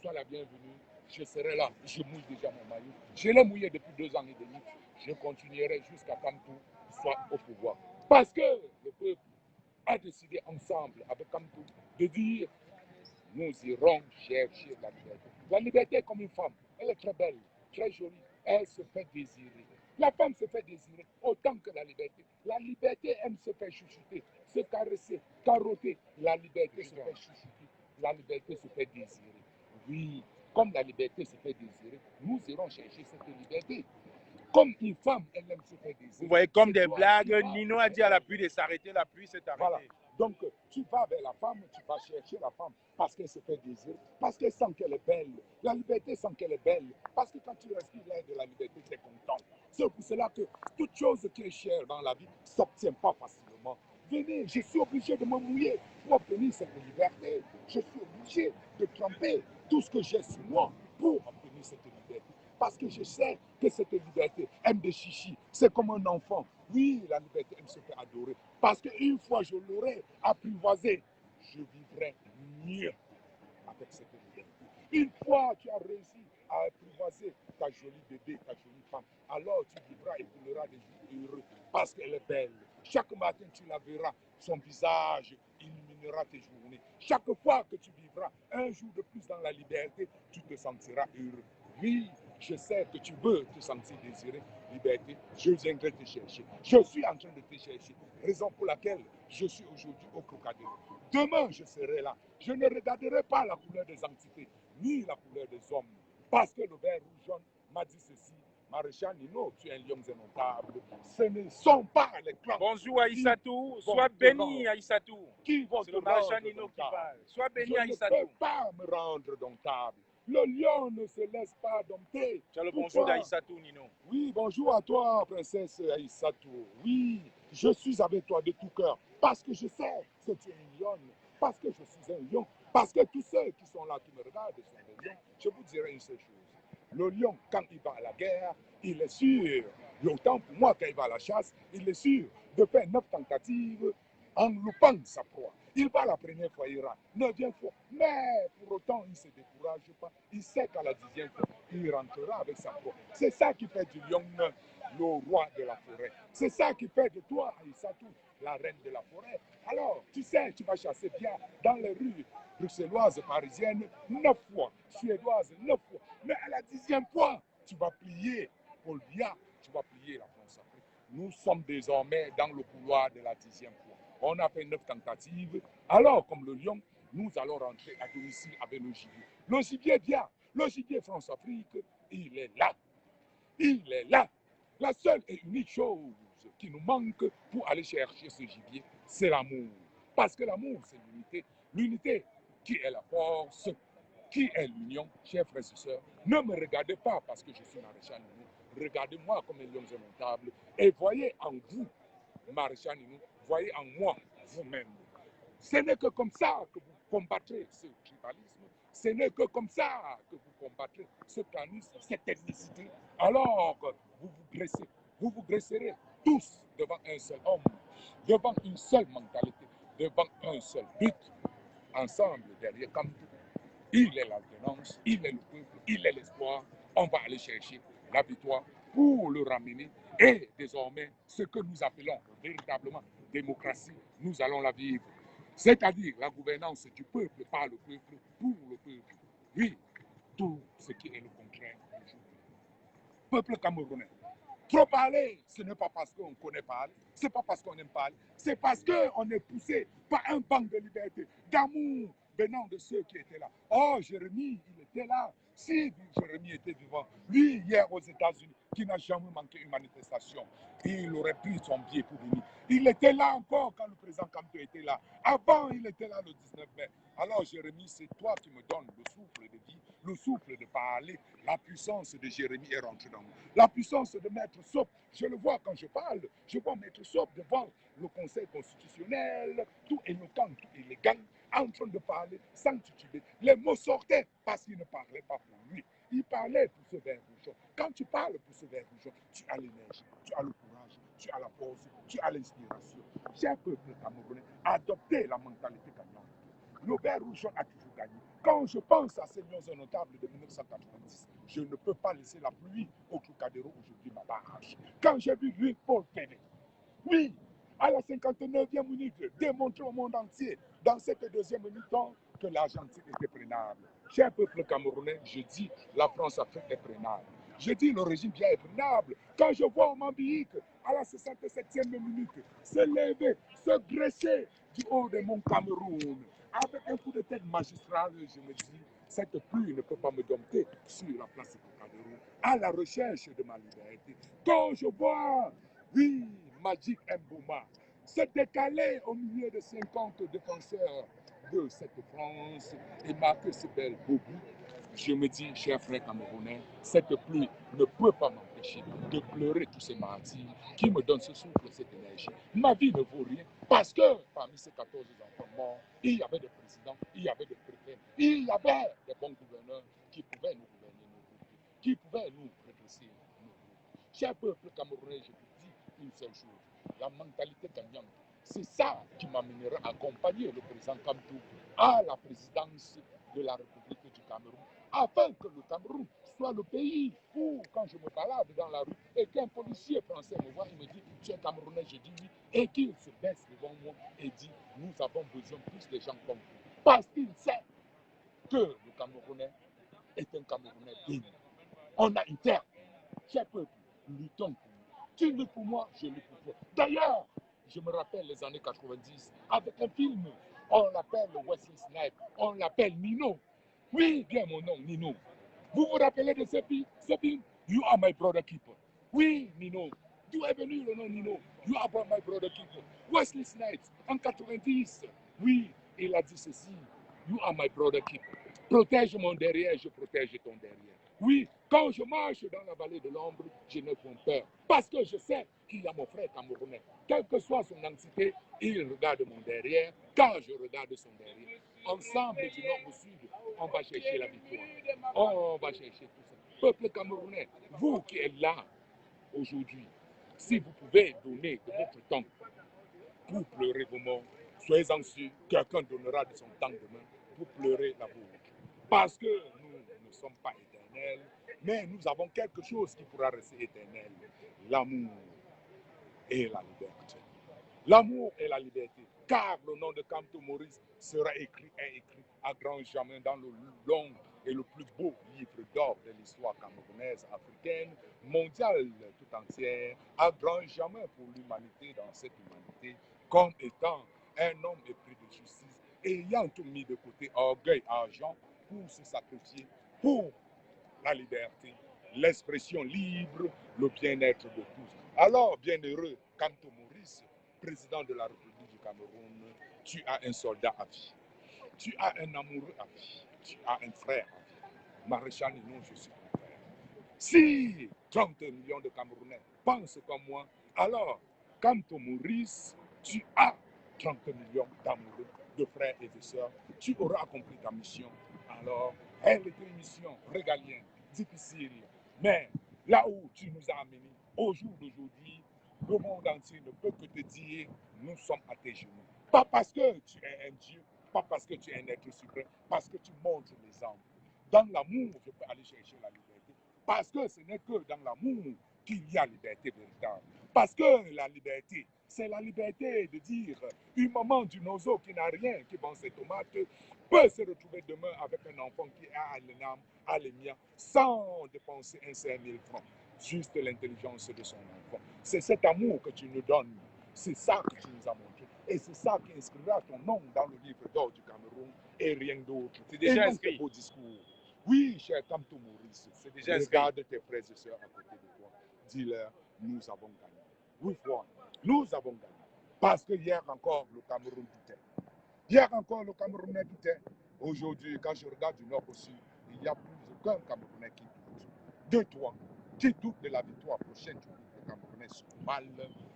sois la bienvenue. Je serai là. Je mouille déjà mon maillot. Je l'ai mouillé depuis 2 ans et demi. Je continuerai jusqu'à Kamtou soit au pouvoir. Parce que le peuple a décidé ensemble avec Kamtou de dire nous irons chercher la liberté. La liberté est comme une femme. Elle est très belle, très jolie. Elle se fait désirer. La femme se fait désirer autant que la liberté. La liberté aime se faire chuchoter, se caresser, carotter. La liberté se fait chuchoter. La liberté se fait désirer. Oui, comme la liberté se fait désirer, nous irons chercher cette liberté. Comme une femme, elle aime se faire désirer. Vous voyez, comme des blagues, Nino a dit à la pluie de s'arrêter, la pluie s'est arrêtée. Voilà. Donc, tu vas vers la femme, tu vas chercher la femme parce qu'elle se fait désirer, parce qu'elle sent qu'elle est belle. La liberté sent qu'elle est belle. Parce que quand tu respires l'air de la liberté, tu es content. C'est pour cela que toute chose qui est chère dans la vie ne s'obtient pas facilement. Venez, je suis obligé de me mouiller pour obtenir cette liberté. Je suis obligé de tremper tout ce que j'ai sur moi pour obtenir cette liberté. Parce que je sais que cette liberté aime des chichis. C'est comme un enfant. Oui, la liberté aime se faire adorer. Parce qu'une fois je l'aurai apprivoisée, je vivrai mieux avec cette liberté. Une fois tu as réussi à apprivoiser ta jolie bébé, ta jolie femme, alors tu vivras et couleras des jours heureux parce qu'elle est belle. Chaque matin, tu la verras, son visage illuminera tes journées. Chaque fois que tu vivras un jour de plus dans la liberté, tu te sentiras heureux. Oui, je sais que tu veux te sentir désiré, liberté, je viendrai te chercher. Je suis en train de te chercher, raison pour laquelle je suis aujourd'hui au Trocadéro. Demain, je serai là. Je ne regarderai pas la couleur des entités, ni la couleur des hommes. Parce que le vert rouge jaune m'a dit ceci, Maréchal Nino, tu es un lion indomptable. Ce ne sont pas les clans. Bonjour Aïssatou, vont sois te béni rendre. Aïssatou. Qui vont C'est te le maréchal rendre Nino qui domptable. parle. Sois Je béni ne Aïssatou. peux pas me rendre domptable. Le lion ne se laisse pas dompter. Tu as le Pourquoi? bonjour d'Aïssatou Nino. Oui, bonjour à toi, princesse Aïssatou. Oui, je suis avec toi de tout cœur. Parce que je sais que tu es une lionne. Parce que je suis un lion. Parce que tous ceux qui sont là, qui me regardent, sont des lions. Je vous dirai une seule chose. Le lion, quand il va à la guerre, il est sûr, autant pour moi, quand il va à la chasse, il est sûr de faire 9 tentatives en loupant sa proie. Il va la première fois, il rate, 9e fois, mais pour autant, il ne se décourage pas. Il sait qu'à la 10e fois, il rentrera avec sa proie. C'est ça qui fait du lion le roi de la forêt. C'est ça qui fait de toi, Aïssatou, la reine de la forêt. Alors, tu sais, tu vas chasser bien dans les rues bruxelloises, parisiennes, 9 fois, suédoises, 9 fois. Mais à la 10e fois, tu vas plier Paul Biya, tu vas plier la France-Afrique. Nous sommes désormais dans le couloir de la 10e fois. On a fait 9 tentatives. Alors, comme le lion, nous allons rentrer à domicile avec le gibier. Le gibier vient. Le gibier France-Afrique, il est là. Il est là. La seule et unique chose qui nous manque pour aller chercher ce gibier, c'est l'amour. Parce que l'amour, c'est l'unité. L'unité qui est la force, qui est l'union. Chers frères et sœurs, ne me regardez pas parce que je suis maréchal Nino. Regardez-moi comme un lion indomptable et voyez en vous, maréchal Nino, voyez en moi vous-même. Ce n'est que comme ça que vous combattrez ce tribalisme. Ce n'est que comme ça que vous combattrez ce canisme, cette ethnicité. Alors, vous vous graisserez tous devant un seul homme, devant une seule mentalité, devant un seul but, ensemble derrière Kamtou. Il est l'alternance, il est le peuple, il est l'espoir. On va aller chercher la victoire pour le ramener. Et désormais, ce que nous appelons véritablement démocratie, nous allons la vivre. C'est-à-dire la gouvernance du peuple par le peuple, pour le peuple. Oui, tout ce qui est le contraire du peuple camerounais. Trop parler, ce n'est pas parce qu'on connaît parler, ce n'est pas parce qu'on aime parler, c'est parce qu'on est poussé par un banc de liberté, d'amour venant de ceux qui étaient là. Oh, Jérémie, il était là. Si Jérémie était vivant, lui, hier aux États-Unis, qui n'a jamais manqué une manifestation, il aurait pris son billet pour venir. Il était là encore quand le président Kamto était là. Avant, il était là le 19 mai. Alors, Jérémie, c'est toi qui me donnes le souffle de vie, le souffle de parler. La puissance de Jérémie est rentrée dans nous. La puissance de Maître Sop, je le vois quand je parle. Je vois Maître Sop devant le Conseil constitutionnel, tout éloquent, tout élégant, en train de parler sans tituber. Les mots sortaient parce qu'il ne parlait pas pour lui. Il parlait pour ce vert rougeon. Quand tu parles pour ce vert rougeon, tu as l'énergie, tu as le courage, tu as la force, tu as l'inspiration. Cher peuple camerounais, adoptez la mentalité gagnante. Le vert rougeon a toujours gagné. Quand je pense à ces lions notables de 1990, je ne peux pas laisser la pluie au Trocadéro aujourd'hui m'abarrache. Quand j'ai vu lui, Paul Péné, oui, à la 59e minute, démontrer au monde entier, dans cette deuxième mi-temps, que l'Argentine était prenable. Cher peuple camerounais, je dis la France-Afrique est prenable. Je dis le régime bien est prenable. Quand je vois Mambéik, à la 67e minute, se lever, se dresser du haut de mon Cameroun, avec un coup de tête magistral, je me dis, cette pluie ne peut pas me dompter sur la place du Trocadéro, à la recherche de ma liberté. Quand je vois, oui, Magic Mbouma se décaler au milieu de 50 défenseurs de cette France et marquer ce bel beau but, je me dis, chers frères camerounais, cette pluie ne peut pas m'empêcher de pleurer tous ces mardis qui me donnent ce souffle, cette énergie. Ma vie ne vaut rien parce que parmi ces 14 enfants morts, il y avait des présidents, il y avait des préfets, il y avait des bons gouverneurs qui pouvaient nous gouverner nos groupes, qui pouvaient nous redresser nos groupes. Cher peuple camerounais, je vous dis une seule chose, la mentalité gagnante, c'est ça qui m'amènera à accompagner le président Kamto à la présidence de la République du Cameroun, afin que le Cameroun soit le pays où, quand je me balade dans la rue et qu'un policier français me voit, il me dit, tu es Camerounais, je dis oui, et qu'il se baisse devant moi et dit, nous avons besoin plus de gens comme vous. Parce qu'il sait que le Camerounais est un Camerounais digne. On a une terre. Cher peuple, luttons pour nous. Tu luttes pour moi, je lutte pour toi. D'ailleurs, je me rappelle les années 90, avec un film, on l'appelle Wesley Snipes, on l'appelle Nino. Oui, bien mon nom, Nino. Vous vous rappelez de ce film? You are my brother keeper. Oui, Nino. D'où est venu le nom Nino? You are my brother keeper. Wesley Snipes, en 90, oui, il a dit ceci. You are my brother keeper. Protège mon derrière, je protège ton derrière. Oui, quand je marche dans la vallée de l'ombre, je ne prends peur. Parce que je sais qu'il y a mon frère camerounais. Quelle que soit son anxiété, il regarde mon derrière. Quand je regarde son derrière, ensemble du nord au sud, on va chercher la victoire. On va chercher tout ça. Peuple camerounais, vous qui êtes là aujourd'hui, si vous pouvez donner de votre temps pour pleurer vos morts, soyez-en sûrs, quelqu'un donnera de son temps demain pour pleurer la vôtre. Parce que nous ne sommes pas éternels, mais nous avons quelque chose qui pourra rester éternel. L'amour et la liberté. L'amour et la liberté. Car le nom de Kamto Maurice sera écrit à grand jamais dans le long et le plus beau livre d'or de l'histoire camerounaise, africaine, mondiale tout entière, à grand jamais pour l'humanité dans cette humanité, comme étant un homme épris de justice, ayant tout mis de côté orgueil, argent, pour se sacrifier pour la liberté, l'expression libre, le bien-être de tous. Alors, bienheureux Kamto Maurice, président de la République du Cameroun, tu as un soldat à vie, tu as un amoureux à vie, tu as un frère à vie. Maréchal Nino, je suis ton frère. Si 30 millions de Camerounais pensent comme moi, alors, Kamto Maurice, tu as 30 millions d'amoureux, de frères et de sœurs, tu auras accompli ta mission. Alors, elle est une mission régalienne, difficile, mais là où tu nous as amenés, au jour d'aujourd'hui, le monde entier ne peut que te dire, nous sommes à tes genoux. Pas parce que tu es un Dieu, pas parce que tu es un être suprême, parce que tu montres l'exemple. Dans l'amour, je peux aller chercher la liberté. Parce que ce n'est que dans l'amour qu'il y a liberté véritable. Parce que la liberté, c'est la liberté de dire, une maman du nozo qui n'a rien, qui vend ses tomates, peut se retrouver demain avec un enfant qui a à l'émia, sans dépenser un 5 000 francs. Juste l'intelligence de son enfant. C'est cet amour que tu nous donnes. C'est ça que tu nous as montré. Et c'est ça qui inscrira ton nom dans le livre d'or du Cameroun et rien d'autre. C'est déjà inscrit. Beau discours. Oui, cher Kamto Maurice. C'est déjà inscrit. Regarde tes frères et sœurs à côté de toi. Dis-leur, nous avons gagné. Oui, frère, nous avons gagné. Parce que hier encore, le Cameroun doutait. Hier encore, le Camerounais doutait. Aujourd'hui, quand je regarde du nord au sud, il n'y a plus aucun Camerounais qui doute. De toi, qui doute de la victoire prochaine du peuple camerounais sur mal,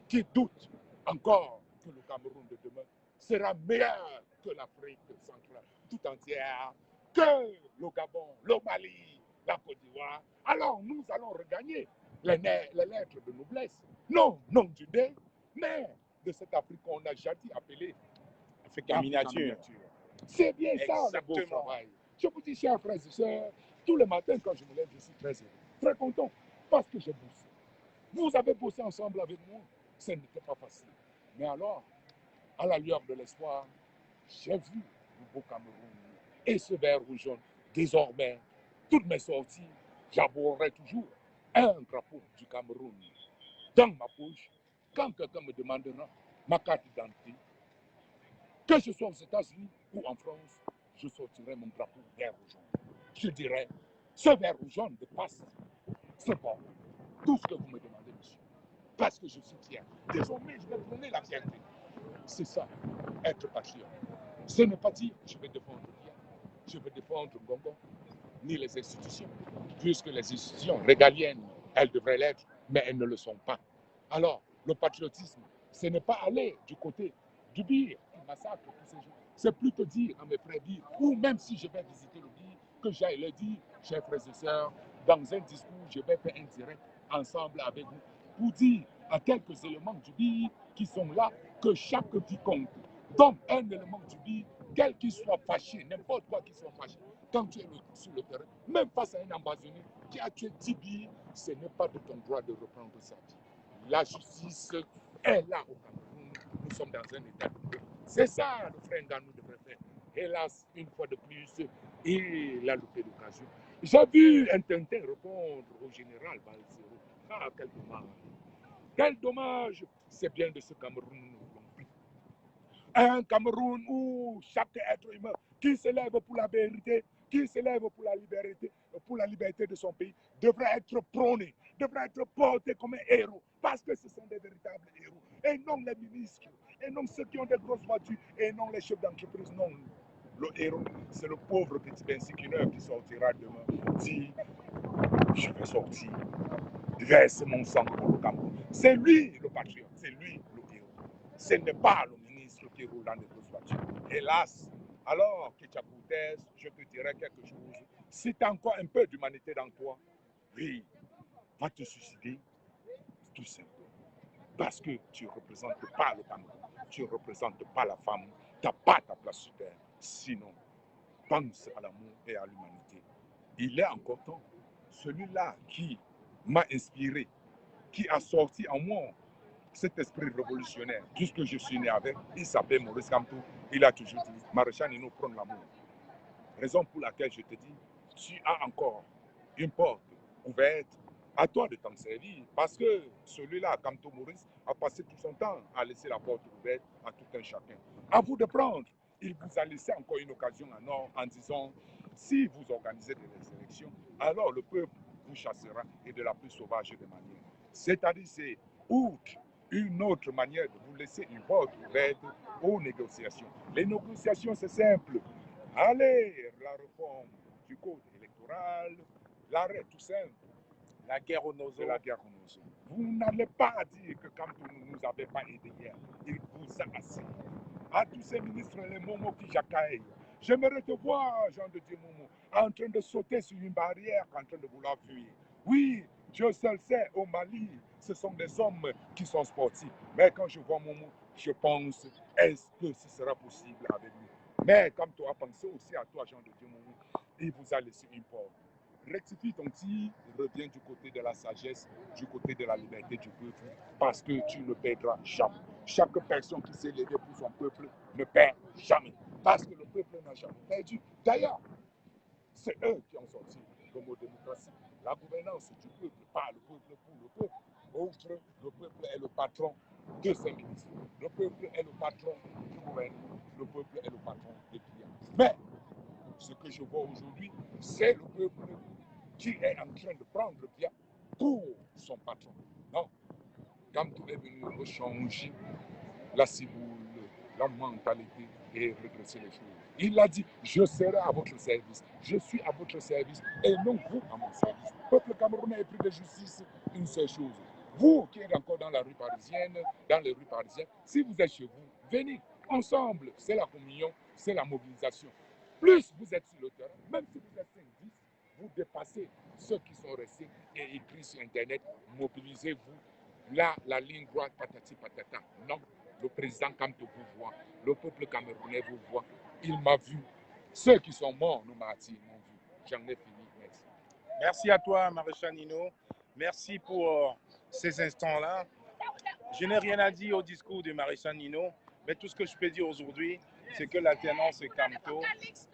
qui doute encore que le Cameroun de demain sera meilleur que l'Afrique centrale tout entière, que le Gabon, le Mali, la Côte d'Ivoire. Alors nous allons regagner les lettres de noblesse, non du dé, mais de cette Afrique qu'on a jadis appelée Afrique en miniature. C'est bien ça le beau travail. Je vous dis, chers frères et sœurs, tous les matins quand je me lève, je suis très heureux, très content, parce que j'ai bossé. Vous avez bossé ensemble avec moi, ce n'était pas facile. Mais alors, à la lueur de l'espoir, j'ai vu le beau Cameroun et ce vert rouge jaune. Désormais, toutes mes sorties, j'arborerai toujours un drapeau du Cameroun dans ma poche. Quand quelqu'un me demandera ma carte d'identité, que je sois aux États-Unis ou en France, je sortirai mon drapeau vert rouge jaune. Je dirais, ce vert rouge jaune dépasse, c'est bon, tout ce que vous me demandez, monsieur. Parce que je suis fier. Désormais, je vais prôner la fierté. C'est ça, être patriote. Ce n'est pas dire je vais défendre bien, je vais défendre Ngongo, ni les institutions, puisque les institutions régaliennes, elles devraient l'être, mais elles ne le sont pas. Alors, le patriotisme, ce n'est pas aller du côté du Bir, du massacre, tous ces jours. C'est plutôt dire à mes frères Bir, ou même si je vais visiter le Bir, que j'aille le dire, chers frères et sœurs, dans un discours, je vais faire un direct ensemble avec vous, pour dire à quelques éléments du Bir qui sont là, que chaque vie compte. Donc, un élément du Bir, quel qu'il soit fâché, n'importe quoi qu'il soit fâché, quand tu es sur le terrain, même face à un ambassadeur qui a tué 10 billes, ce n'est pas de ton droit de reprendre sa vie. La justice est là au Cameroun. Nous sommes dans un état de droit. C'est ça le frère Nganou devrait faire. Hélas, une fois de plus, il a loupé l'occasion. J'ai vu un Tintin répondre au général Balzero. Ah, quel dommage. Quel dommage. C'est bien de ce Cameroun nous ne voulons plus. Un Cameroun où chaque être humain qui se lève pour la vérité, qui se lève pour la liberté de son pays, devrait être prôné, devrait être porté comme un héros, parce que ce sont des véritables héros, et non les ministres, et non ceux qui ont des grosses voitures, et non les chefs d'entreprise, non. Le héros, c'est le pauvre petit bensiquineur qui sortira demain, dit, je vais sortir, verse mon sang pour le Cameroun. C'est lui le patriote, c'est lui le héros. Ce n'est pas le ministre qui roule dans des grosses voitures. Hélas, alors que tu as Boutès, je te dirais quelque chose. Si tu as encore un peu d'humanité dans toi, oui, va te suicider, tout simplement. Parce que tu ne représentes pas le Cameroun, tu ne représentes pas la femme, tu n'as pas ta place sur terre. Sinon, pense à l'amour et à l'humanité. Il est encore temps. Celui-là qui m'a inspiré, qui a sorti en moi cet esprit révolutionnaire, puisque je suis né avec, il s'appelle Maurice Kamto, il a toujours dit, Maréchal Nino prône l'amour. Raison pour laquelle je te dis, tu as encore une porte ouverte, à toi de t'en servir, parce que celui-là, Kamto Maurice, a passé tout son temps à laisser la porte ouverte à tout un chacun. À vous de prendre. Il vous a laissé encore une occasion en or en disant, si vous organisez des élections, alors le peuple vous chassera et de la plus sauvage des manières. C'est-à-dire, c'est outre une autre manière de vous laisser une porte ouverte aux négociations. Les négociations, c'est simple. Allez, la réforme du code électoral, l'arrêt tout simple. La guerre aux nozo. La guerre aux nozo. Vous n'allez pas dire que quand vous ne nous avez pas aidé hier, il vous a assez. À tous ces ministres, les momos qui jacaillent. J'aimerais te voir, Jean de Dieu Momo, en train de sauter sur une barrière, en train de vouloir fuir. Oui, Dieu seul sait, au Mali, ce sont des hommes qui sont sportifs. Mais quand je vois Momo, je pense, est-ce que ce sera possible avec lui? Mais comme tu as pensé aussi à toi, Jean de Dieu Momo, il vous a laissé une porte. Rectifie ton tir, reviens du côté de la sagesse, du côté de la liberté du peuple, parce que tu ne perdras jamais. Chaque personne qui s'est levée pour son peuple ne perd jamais, parce que le peuple n'a jamais perdu. D'ailleurs, c'est eux qui ont sorti le mot démocratie. La gouvernance du peuple, pas le peuple pour le peuple. Outre, le peuple est le patron de ses ministres. Le peuple est le patron du gouvernement. Le peuple est le patron des clients. Mais ce que je vois aujourd'hui, c'est le peuple qui est en train de prendre bien pour son patron. Non, quand tout est venu rechanger la ciboule, la mentalité et redresser les choses. Il a dit, je serai à votre service, je suis à votre service et non vous à mon service. Peuple camerounais est pris de justice, une seule chose. Vous qui êtes encore dans la rue parisienne, dans les rues parisiennes, si vous êtes chez vous, venez ensemble. C'est la communion, c'est la mobilisation. Plus vous êtes sur le terrain, même si vous êtes 5-10, vous dépassez ceux qui sont restés et écrits sur Internet, mobilisez-vous. Là, la ligne droite, patati patata. Non, le président Kamto vous voit, le peuple camerounais vous voit. Il m'a vu. Ceux qui sont morts, nos martyrs, m'ont vu. J'en ai fini. Merci. Merci à toi, Maréchal Nino. Merci pour ces instants-là. Je n'ai rien à dire au discours de Maréchal Nino, mais tout ce que je peux dire aujourd'hui, c'est que l'alternance est Kamto,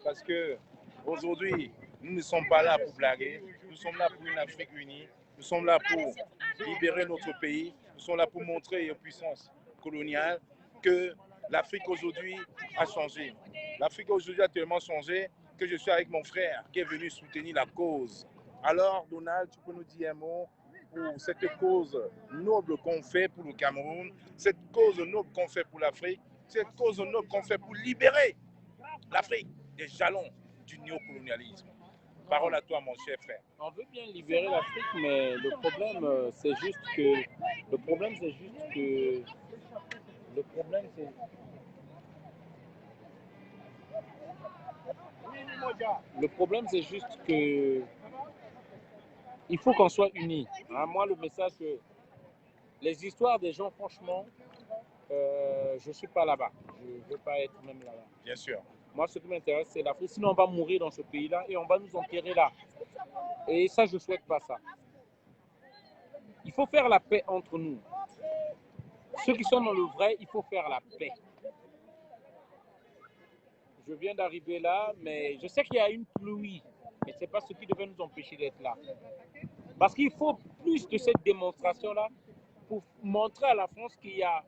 parce que aujourd'hui, nous ne sommes pas là pour blaguer, nous sommes là pour une Afrique unie, nous sommes là pour libérer notre pays, nous sommes là pour montrer aux puissances coloniales que l'Afrique aujourd'hui a changé. L'Afrique aujourd'hui a tellement changé que je suis avec mon frère qui est venu soutenir la cause. Alors, Donald, tu peux nous dire un mot pour cette cause noble qu'on fait pour le Cameroun, cette cause noble qu'on fait pour l'Afrique, cette cause noble qu'on fait pour libérer l'Afrique des jalons du néocolonialisme. Parole à toi, mon cher frère. On veut bien libérer l'Afrique, mais le problème, c'est juste que... Le problème, c'est juste que... Il faut qu'on soit unis. Hein, moi, le message que... Les histoires des gens, franchement, je ne suis pas là-bas. Je ne veux pas être même là-bas. Bien sûr. Moi, ce qui m'intéresse, c'est l'Afrique. Sinon, on va mourir dans ce pays-là et on va nous enterrer là. Et ça, je ne souhaite pas ça. Il faut faire la paix entre nous. Ceux qui sont dans le vrai, il faut faire la paix. Je viens d'arriver là, mais je sais qu'il y a une pluie. Mais ce n'est pas ce qui devait nous empêcher d'être là. Parce qu'il faut plus de cette démonstration-là pour montrer à la France qu'il y a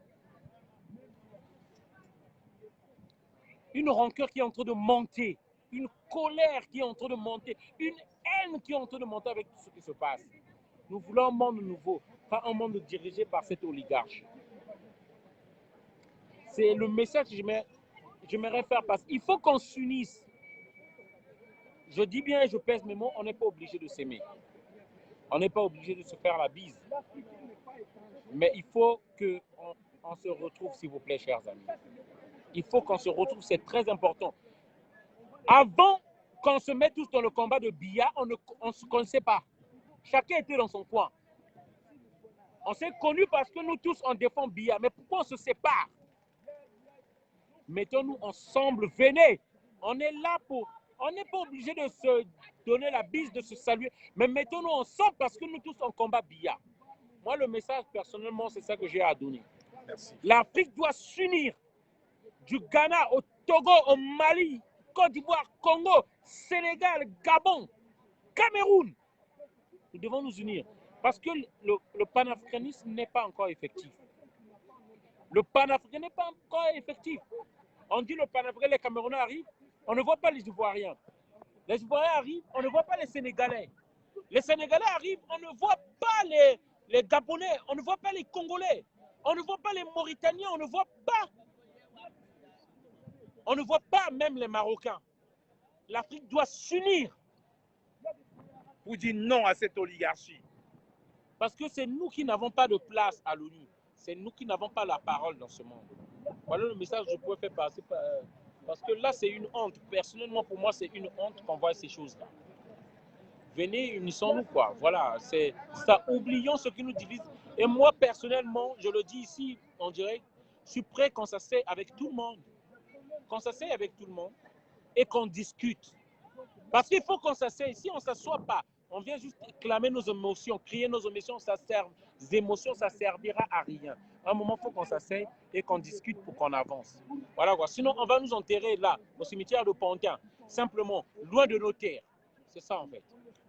une rancœur qui est en train de monter une colère qui est en train de monter, une haine qui est en train de monter avec tout ce qui se passe. Nous voulons un monde nouveau, pas un monde dirigé par cette oligarchie. C'est le message que j'aimerais faire passer. Il faut qu'on s'unisse. Je dis bien, je pèse mes mots, on n'est pas obligé de s'aimer. On n'est pas obligé de se faire la bise. Mais il faut qu'on se retrouve, s'il vous plaît, chers amis. Il faut qu'on se retrouve, c'est très important. Avant qu'on se mette tous dans le combat de billard, on ne se connaissait pas. Chacun était dans son coin. On s'est connus parce que nous tous, on défend billard. Mais pourquoi on se sépare? Mettons-nous ensemble, venez. On est là pour... On n'est pas obligé de se donner la bise, de se saluer. Mais mettons-nous ensemble parce que nous tous, on combat billard. Moi, le message, personnellement, c'est ça que j'ai à donner. L'Afrique doit s'unir. Du Ghana au Togo, au Mali, Côte d'Ivoire, Congo, Sénégal, Gabon, Cameroun. Nous devons nous unir. Parce que le panafricanisme n'est pas encore effectif. Le panafricanisme n'est pas encore effectif. On dit le panafricain, les Camerounais arrivent, on ne voit pas les Ivoiriens. Les Ivoiriens arrivent, on ne voit pas les Sénégalais. Les Sénégalais arrivent, on ne voit pas les Gabonais, on ne voit pas les Congolais, on ne voit pas les Mauritaniens, on ne voit pas même les Marocains. L'Afrique doit s'unir Pour dire non à cette oligarchie. parce que c'est nous qui n'avons pas de place à l'ONU. C'est nous qui n'avons pas la parole dans ce monde. Voilà le message que je pourrais faire passer. Parce que là, c'est une honte. Personnellement, pour moi, c'est une honte qu'on voit ces choses-là. Venez, unissons-nous, quoi. Voilà, c'est ça. Oublions ce qui nous divise. Et moi, personnellement, je le dis ici, on dirait, je suis prêt qu'on s'assied avec tout le monde. Qu'on s'assied avec tout le monde et qu'on discute. Parce qu'il faut qu'on s'assied. Si on ne s'assoit pas, on vient juste clamer nos émotions, crier nos émotions, ça ne servira à rien. À un moment, il faut qu'on s'assied et qu'on discute pour qu'on avance. Voilà quoi. Sinon, on va nous enterrer là, au cimetière de Pantin, simplement, loin de nos terres. C'est ça en fait.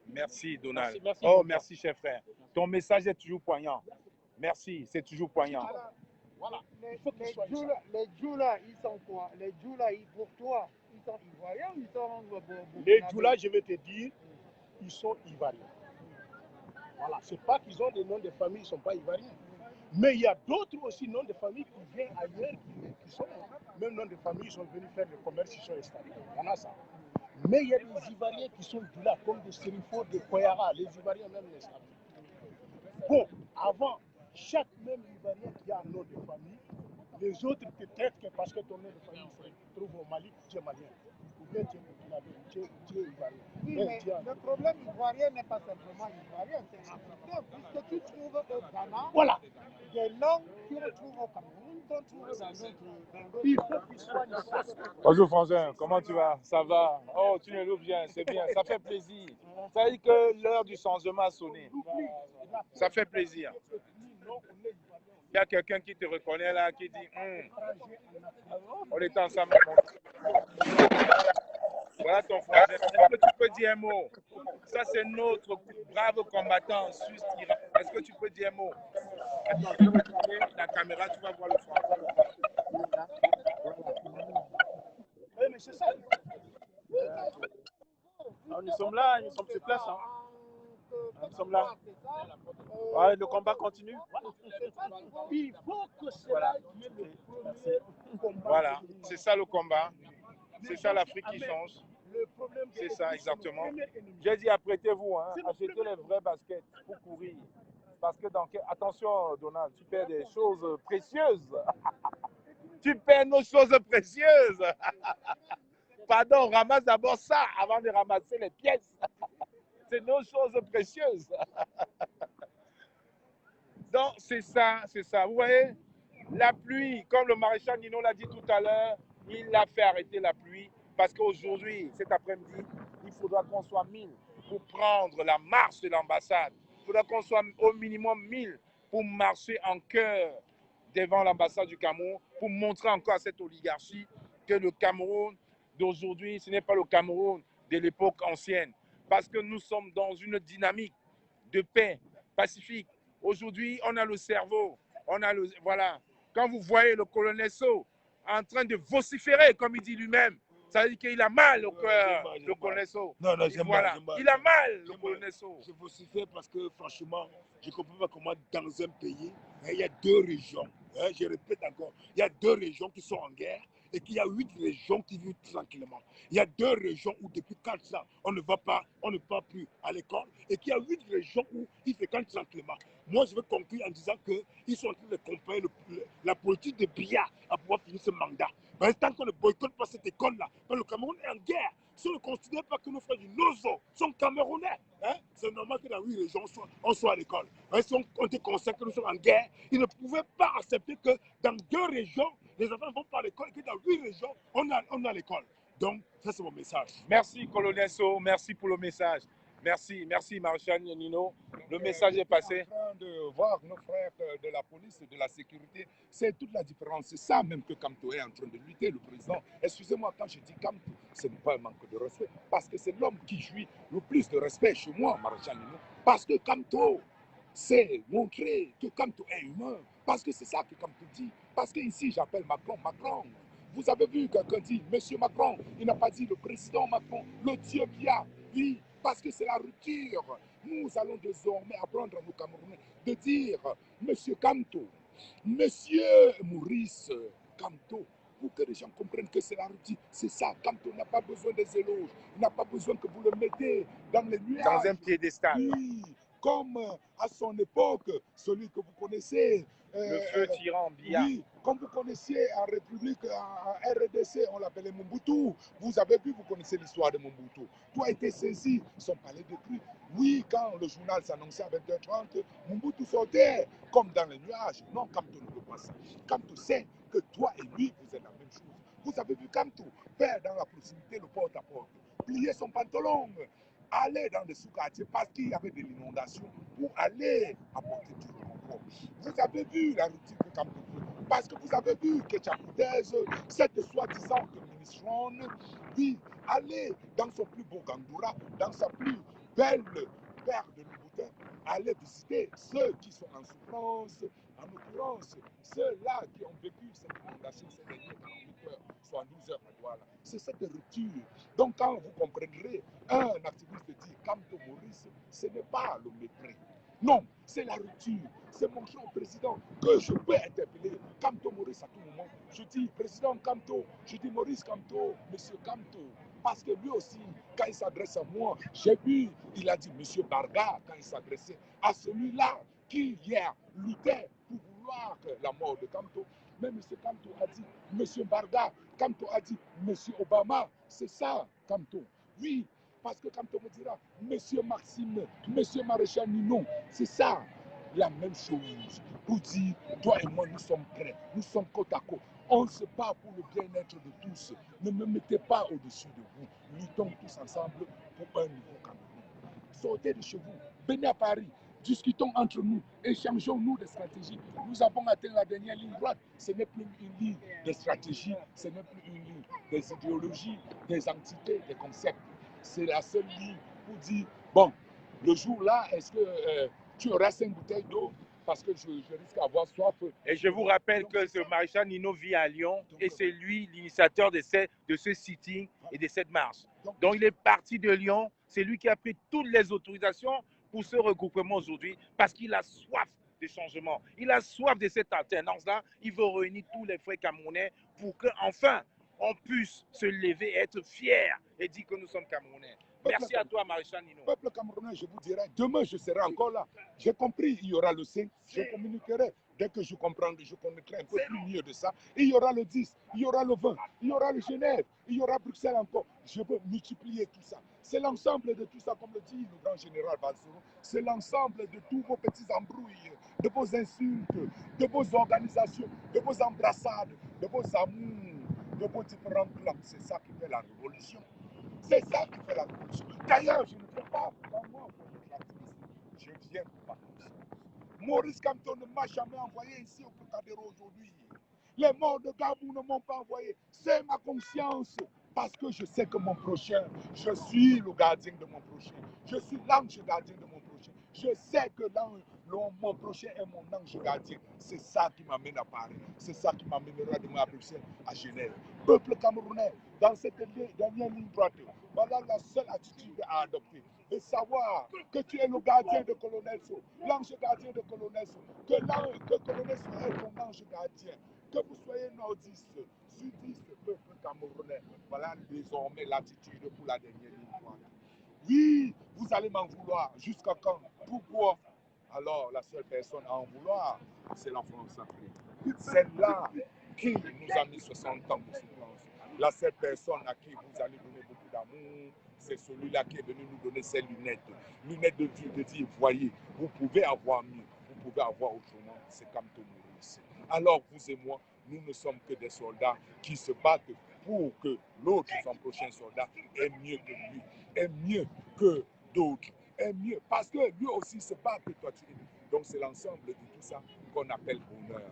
Merci, Donald. Merci, merci, cher frère. Ton message est toujours poignant. Merci, c'est toujours poignant. Voilà. Les Djoula, ils sont quoi? Les Djoula, pour toi, ils sont ivoiriens ou ils sont... Les Djoula, je vais te dire, ils sont ivoiriens. Voilà, c'est pas qu'ils ont des noms de famille, ils ne sont pas ivoiriens. Mais il y a d'autres aussi noms de famille qui viennent ailleurs, qui sont même noms de famille, ils sont venus faire le commerce, ils sont installés. Il y en a ça. Mais il y a des Ivoiriens qui sont là, comme des Sérifos, des Koyara, les Ivoiriens même les savent. Bon, avant, chaque même Ivoirien qui a un nom de famille, les autres te traitent que parce que ton nom de famille se trouve au Mali, tu es malien. Ou bien tu es ivoirien. Oui, mais le problème ivoirien n'est pas simplement ivoirien, c'est africain, puisque tu trouves au Ghana voilà. Des langues qui retrouvent au Cameroun, qu'on trouve dans d'autres. Il faut qu'ils soient ici. Bonjour François, comment tu vas? Ça va? Oh, tu nous loues bien, c'est bien, ça fait plaisir. Ça veut dire que l'heure du changement a sonné. Ça fait plaisir. Il y a quelqu'un qui te reconnaît là, qui dit on est ensemble. Voilà ton frère. Est-ce que tu peux dire un mot? Ça, c'est notre brave combattant suisse-iran. Est-ce que tu peux dire un mot? Attends, je vais retourner la caméra, tu vas voir le français. Oui, mais c'est ça. Nous sommes là, nous sommes sur place. Hein. Nous sommes là. Ouais, le combat continue. Il faut que cela ait le premier combat. Voilà, c'est ça le combat. C'est ça l'Afrique qui change. C'est ça, exactement. J'ai dit, apprêtez-vous, hein, achetez les vrais baskets pour courir. Parce que, attention, Donald, tu perds des choses précieuses. Tu perds nos choses précieuses. Pardon, ramasse d'abord ça avant de ramasser les pièces. C'est nos choses précieuses. Donc, c'est ça, c'est ça. Vous voyez, la pluie, comme le maréchal Nino l'a dit tout à l'heure, il a fait arrêter la pluie parce qu'aujourd'hui, cet après-midi, il faudra qu'on soit 1000 pour prendre la marche de l'ambassade. Il faudra qu'on soit au minimum 1000 pour marcher en chœur devant l'ambassade du Cameroun, pour montrer encore à cette oligarchie que le Cameroun d'aujourd'hui, ce n'est pas le Cameroun de l'époque ancienne. Parce que nous sommes dans une dynamique de paix pacifique. Aujourd'hui, on a le cerveau, on a le... Voilà. Quand vous voyez le colonel Sow en train de vociférer, comme il dit lui-même, Ça veut dire qu'il a mal au cœur, j'aime le mal. colonel So. Non, non, j'aime Voilà. mal, j'aime mal. Il a mal, le J'aime colonel mal. So. Je vocifère parce que franchement, je ne comprends pas comment dans un pays, il y a deux régions. Je répète encore, il y a deux régions qui sont en guerre et qu'il y a 8 régions qui vivent tranquillement. Il y a deux régions où depuis 4 ans, on ne va plus à l'école et qu'il y a 8 régions où ils fréquentent tranquillement. Moi, je veux conclure en disant qu'ils sont en train de comparer la politique de Biya à pouvoir finir ce mandat. Mais tant qu'on ne boycotte pas cette école-là, quand le Cameroun est en guerre, si on ne considère pas que nos frères du Nozo sont camerounais, c'est normal que dans 8 régions, on soit à l'école. Si on était conscient que nous sommes en guerre, ils ne pouvaient pas accepter que dans 2 régions, les enfants ne vont pas à l'école et que dans 8 régions, on a l'école. Donc, ça c'est mon message. Merci, colonel So. Merci pour le message. Merci, merci, Maréchal Nino. Le message est passé. En train de voir nos frères de la police et de la sécurité, c'est toute la différence. C'est ça même que Kamto est en train de lutter, le président. Excusez-moi, quand je dis Kamto, ce n'est pas un manque de respect, parce que c'est l'homme qui jouit le plus de respect chez moi, Maréchal Nino. Parce que Kamto, c'est montrer que Kamto est humain. Parce que c'est ça que Kamto dit. Parce que ici, j'appelle Macron, Macron. Vous avez vu quelqu'un dit, Monsieur Macron, il n'a pas dit le président Macron, le Dieu qui a, oui, parce que c'est la rupture. Nous allons désormais apprendre à nos Camerounais de dire, Monsieur Kamto, Monsieur Maurice Kamto, pour que les gens comprennent que c'est la rupture. C'est ça, Kamto n'a pas besoin des éloges, il n'a pas besoin que vous le mettez dans les nuages. Dans un piédestal. Oui, comme à son époque, celui que vous connaissez. Le feu tyran Biya. Oui, comme vous connaissiez en République, en RDC, on l'appelait Mobutu. Vous avez vu, vous connaissez l'histoire de Mobutu. Tout a été saisi, son palais détruit. Oui, quand le journal s'annonçait à 20h30, Mobutu sortait comme dans les nuages. Non, Kamto ne veut pas ça. Kamto sait que toi et lui, vous êtes la même chose. Vous avez vu Kamto faire dans la proximité le porte-à-porte, plier son pantalon, aller dans des sous-quartiers parce qu'il y avait de l'inondation pour aller apporter du renfort. Vous avez vu la rupture que Kamto fait. Parce que vous avez vu que Tchakoudez, cette soi-disant ministrone, oui, aller dans son plus beau Gandoura, dans sa plus belle paire de Louboutin, aller visiter ceux qui sont en souffrance, en l'occurrence, ceux-là qui ont vécu cette inondation ces dernières 48 heures, soit 12 heures à Douala. C'est cette rupture. Donc quand vous comprendrez, un activiste dit Kamto Maurice, ce n'est pas le mépris. Non, c'est la rupture. C'est montrer au président que je peux interpeller Kamto Maurice à tout moment. Je dis président Kamto, je dis Maurice Kamto, monsieur Kamto. Parce que lui aussi, quand il s'adresse à moi, j'ai vu, il a dit monsieur Barga, quand il s'adressait à celui-là qui hier luttait pour vouloir la mort de Kamto. Mais monsieur Kamto a dit monsieur Barga, Kamto a dit monsieur Obama. C'est ça, Kamto. Oui. Parce que quand on me dira, Monsieur Maxime, Monsieur Maréchal Nino, c'est ça, la même chose. Pour dire, toi et moi, nous sommes prêts, nous sommes côte à côte. On se bat pour le bien-être de tous. Ne me mettez pas au-dessus de vous. Luttons tous ensemble pour un nouveau Cameroun. Sortez de chez vous, venez à Paris, discutons entre nous, échangeons-nous des stratégies. Nous avons atteint la dernière ligne droite. Ce n'est plus une ligne de stratégie, ce n'est plus une ligne des idéologies, des entités, des concepts. C'est la seule ligne pour dire, bon, le jour-là, est-ce que tu auras 5 bouteilles d'eau parce que je risque d'avoir soif. Et je vous rappelle que ce maréchal Nino vit à Lyon et c'est lui l'initiateur de ce sitting et de cette marche. Donc il est parti de Lyon, c'est lui qui a pris toutes les autorisations pour ce regroupement aujourd'hui parce qu'il a soif de changement. Il a soif de cette alternance-là. Il veut réunir tous les frères camerounais pour qu'enfin, on puisse se lever et être fiers et dire que nous sommes Camerounais. Merci à toi, Maréchal Nino. Peuple camerounais, je vous dirai, demain je serai encore là. J'ai compris, il y aura le 5, je communiquerai. Dès que je comprendrai, je connaîtrai un peu plus mieux de ça. Et il y aura le 10, il y aura le 20, il y aura le Genève, il y aura Bruxelles encore. Je veux multiplier tout ça. C'est l'ensemble de tout ça, comme le dit le grand général Bazoum. C'est l'ensemble de tous vos petits embrouilles, de vos insultes, de vos organisations, de vos embrassades, de vos amours, de vos différents clans. C'est ça qui fait la révolution. C'est ça qui fait la révolution. D'ailleurs, je ne viens pas pour moi pour l'activisme. Je viens pour ma conscience. Maurice Kamto ne m'a jamais envoyé ici au Trocadéro aujourd'hui. Les morts de Gabou ne m'ont pas envoyé. C'est ma conscience. Parce que je sais que mon prochain, je suis le gardien de mon prochain. Je suis l'ange gardien de mon prochain. Je sais que Mon prochain est mon ange gardien. C'est ça qui m'amène à Paris. C'est ça qui m'amènera demain à Bruxelles, à Genève. Peuple camerounais, dans cette dernière ligne droite, voilà la seule attitude à adopter. De savoir que tu es le gardien de Colonel So, l'ange gardien de Colonel So, que Colonel So est ton ange gardien, que vous soyez nordiste, sudiste, peuple camerounais. Voilà désormais l'attitude pour la dernière ligne droite. Oui, vous allez m'en vouloir. Jusqu'à quand? Pourquoi? Alors, la seule personne à en vouloir, c'est la France-Afrique. Celle-là qui nous a mis 60 ans de souffrance. La seule personne à qui vous allez donner beaucoup d'amour, c'est celui-là qui est venu nous donner ses lunettes. Lunettes de Dieu, de dire, voyez, vous pouvez avoir mieux, vous pouvez avoir autrement. C'est Kamto Maurice. Alors, vous et moi, nous ne sommes que des soldats qui se battent pour que l'autre, son prochain soldat, est mieux que lui, est mieux que d'autres, est mieux. Parce que lui aussi se bat que toi tu es. Donc c'est l'ensemble de tout ça qu'on appelle bonheur.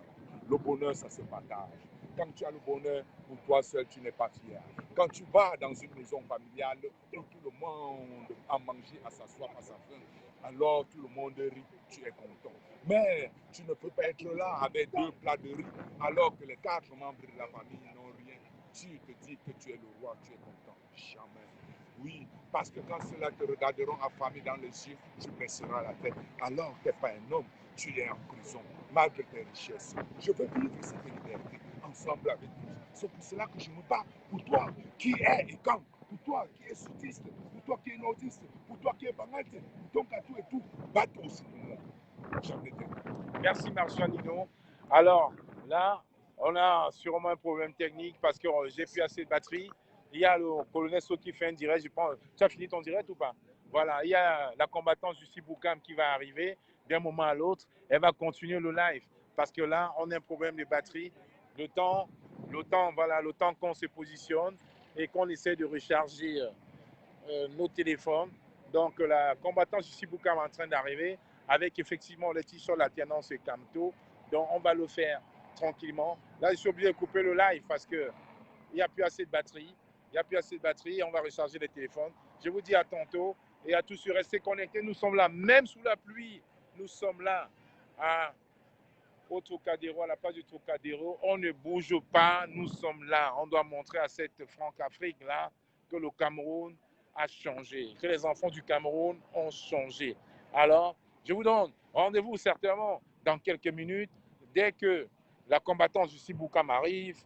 Le bonheur, ça se partage. Quand tu as le bonheur, pour toi seul, tu n'es pas fier. Quand tu vas dans une maison familiale et tout le monde a mangé, à s'asseoir, à sa faim, alors tout le monde rit, tu es content. Mais tu ne peux pas être là avec 2 plats de riz alors que les 4 membres de la famille n'ont rien. Tu te dis que tu es le roi, tu es content. Jamais. Oui, parce que quand ceux-là te regarderont affamés dans les yeux, tu baisseras la tête. Alors tu n'es pas un homme, tu es en prison, malgré tes richesses. Je veux vivre cette liberté ensemble avec vous. C'est pour cela que je me bats pour toi qui est et quand, pour toi qui est sudiste, pour toi qui est nordiste, pour toi qui est banate, pour ton gâteau et tout. Batte aussi pour moi. J'en ai Merci Marcianino. Alors là, on a sûrement un problème technique parce que j'ai plus assez de batterie. Il y a le colonel So qui fait un direct, je pense. Tu as fini ton direct ou pas? Voilà, il y a la combattante Jussi Boukam qui va arriver d'un moment à l'autre. Elle va continuer le live parce que là, on a un problème de batterie. Le temps qu'on se positionne et qu'on essaie de recharger nos téléphones. Donc la combattante Jussi Boukam est en train d'arriver avec effectivement le t-shirt l'alternance et Kamto. Donc on va le faire tranquillement. Là, je suis obligé de couper le live parce qu'il n'y a plus assez de batterie. Il n'y a plus assez de batterie. On va recharger les téléphones. Je vous dis à tantôt et à tous ceux restés connectés. Nous sommes là, même sous la pluie. Nous sommes là au Trocadéro, à la place du Trocadéro. On ne bouge pas. Nous sommes là. On doit montrer à cette Franc-Afrique là que le Cameroun a changé, que les enfants du Cameroun ont changé. Alors, je vous donne rendez-vous certainement dans quelques minutes, dès que la combattante Jussi Boukam arrive,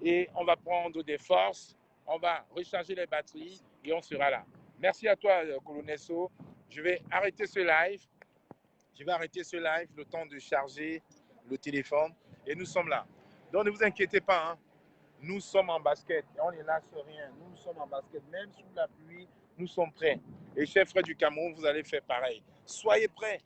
et on va prendre des forces, on va recharger les batteries et on sera là. Merci à toi, Colonel So. Je vais arrêter ce live. Le temps de charger le téléphone et nous sommes là. Donc ne vous inquiétez pas, hein. Nous sommes en basket, on ne lâche rien. Nous sommes en basket, même sous la pluie, nous sommes prêts. Et chers frères du Cameroun, vous allez faire pareil. Soyez prêts,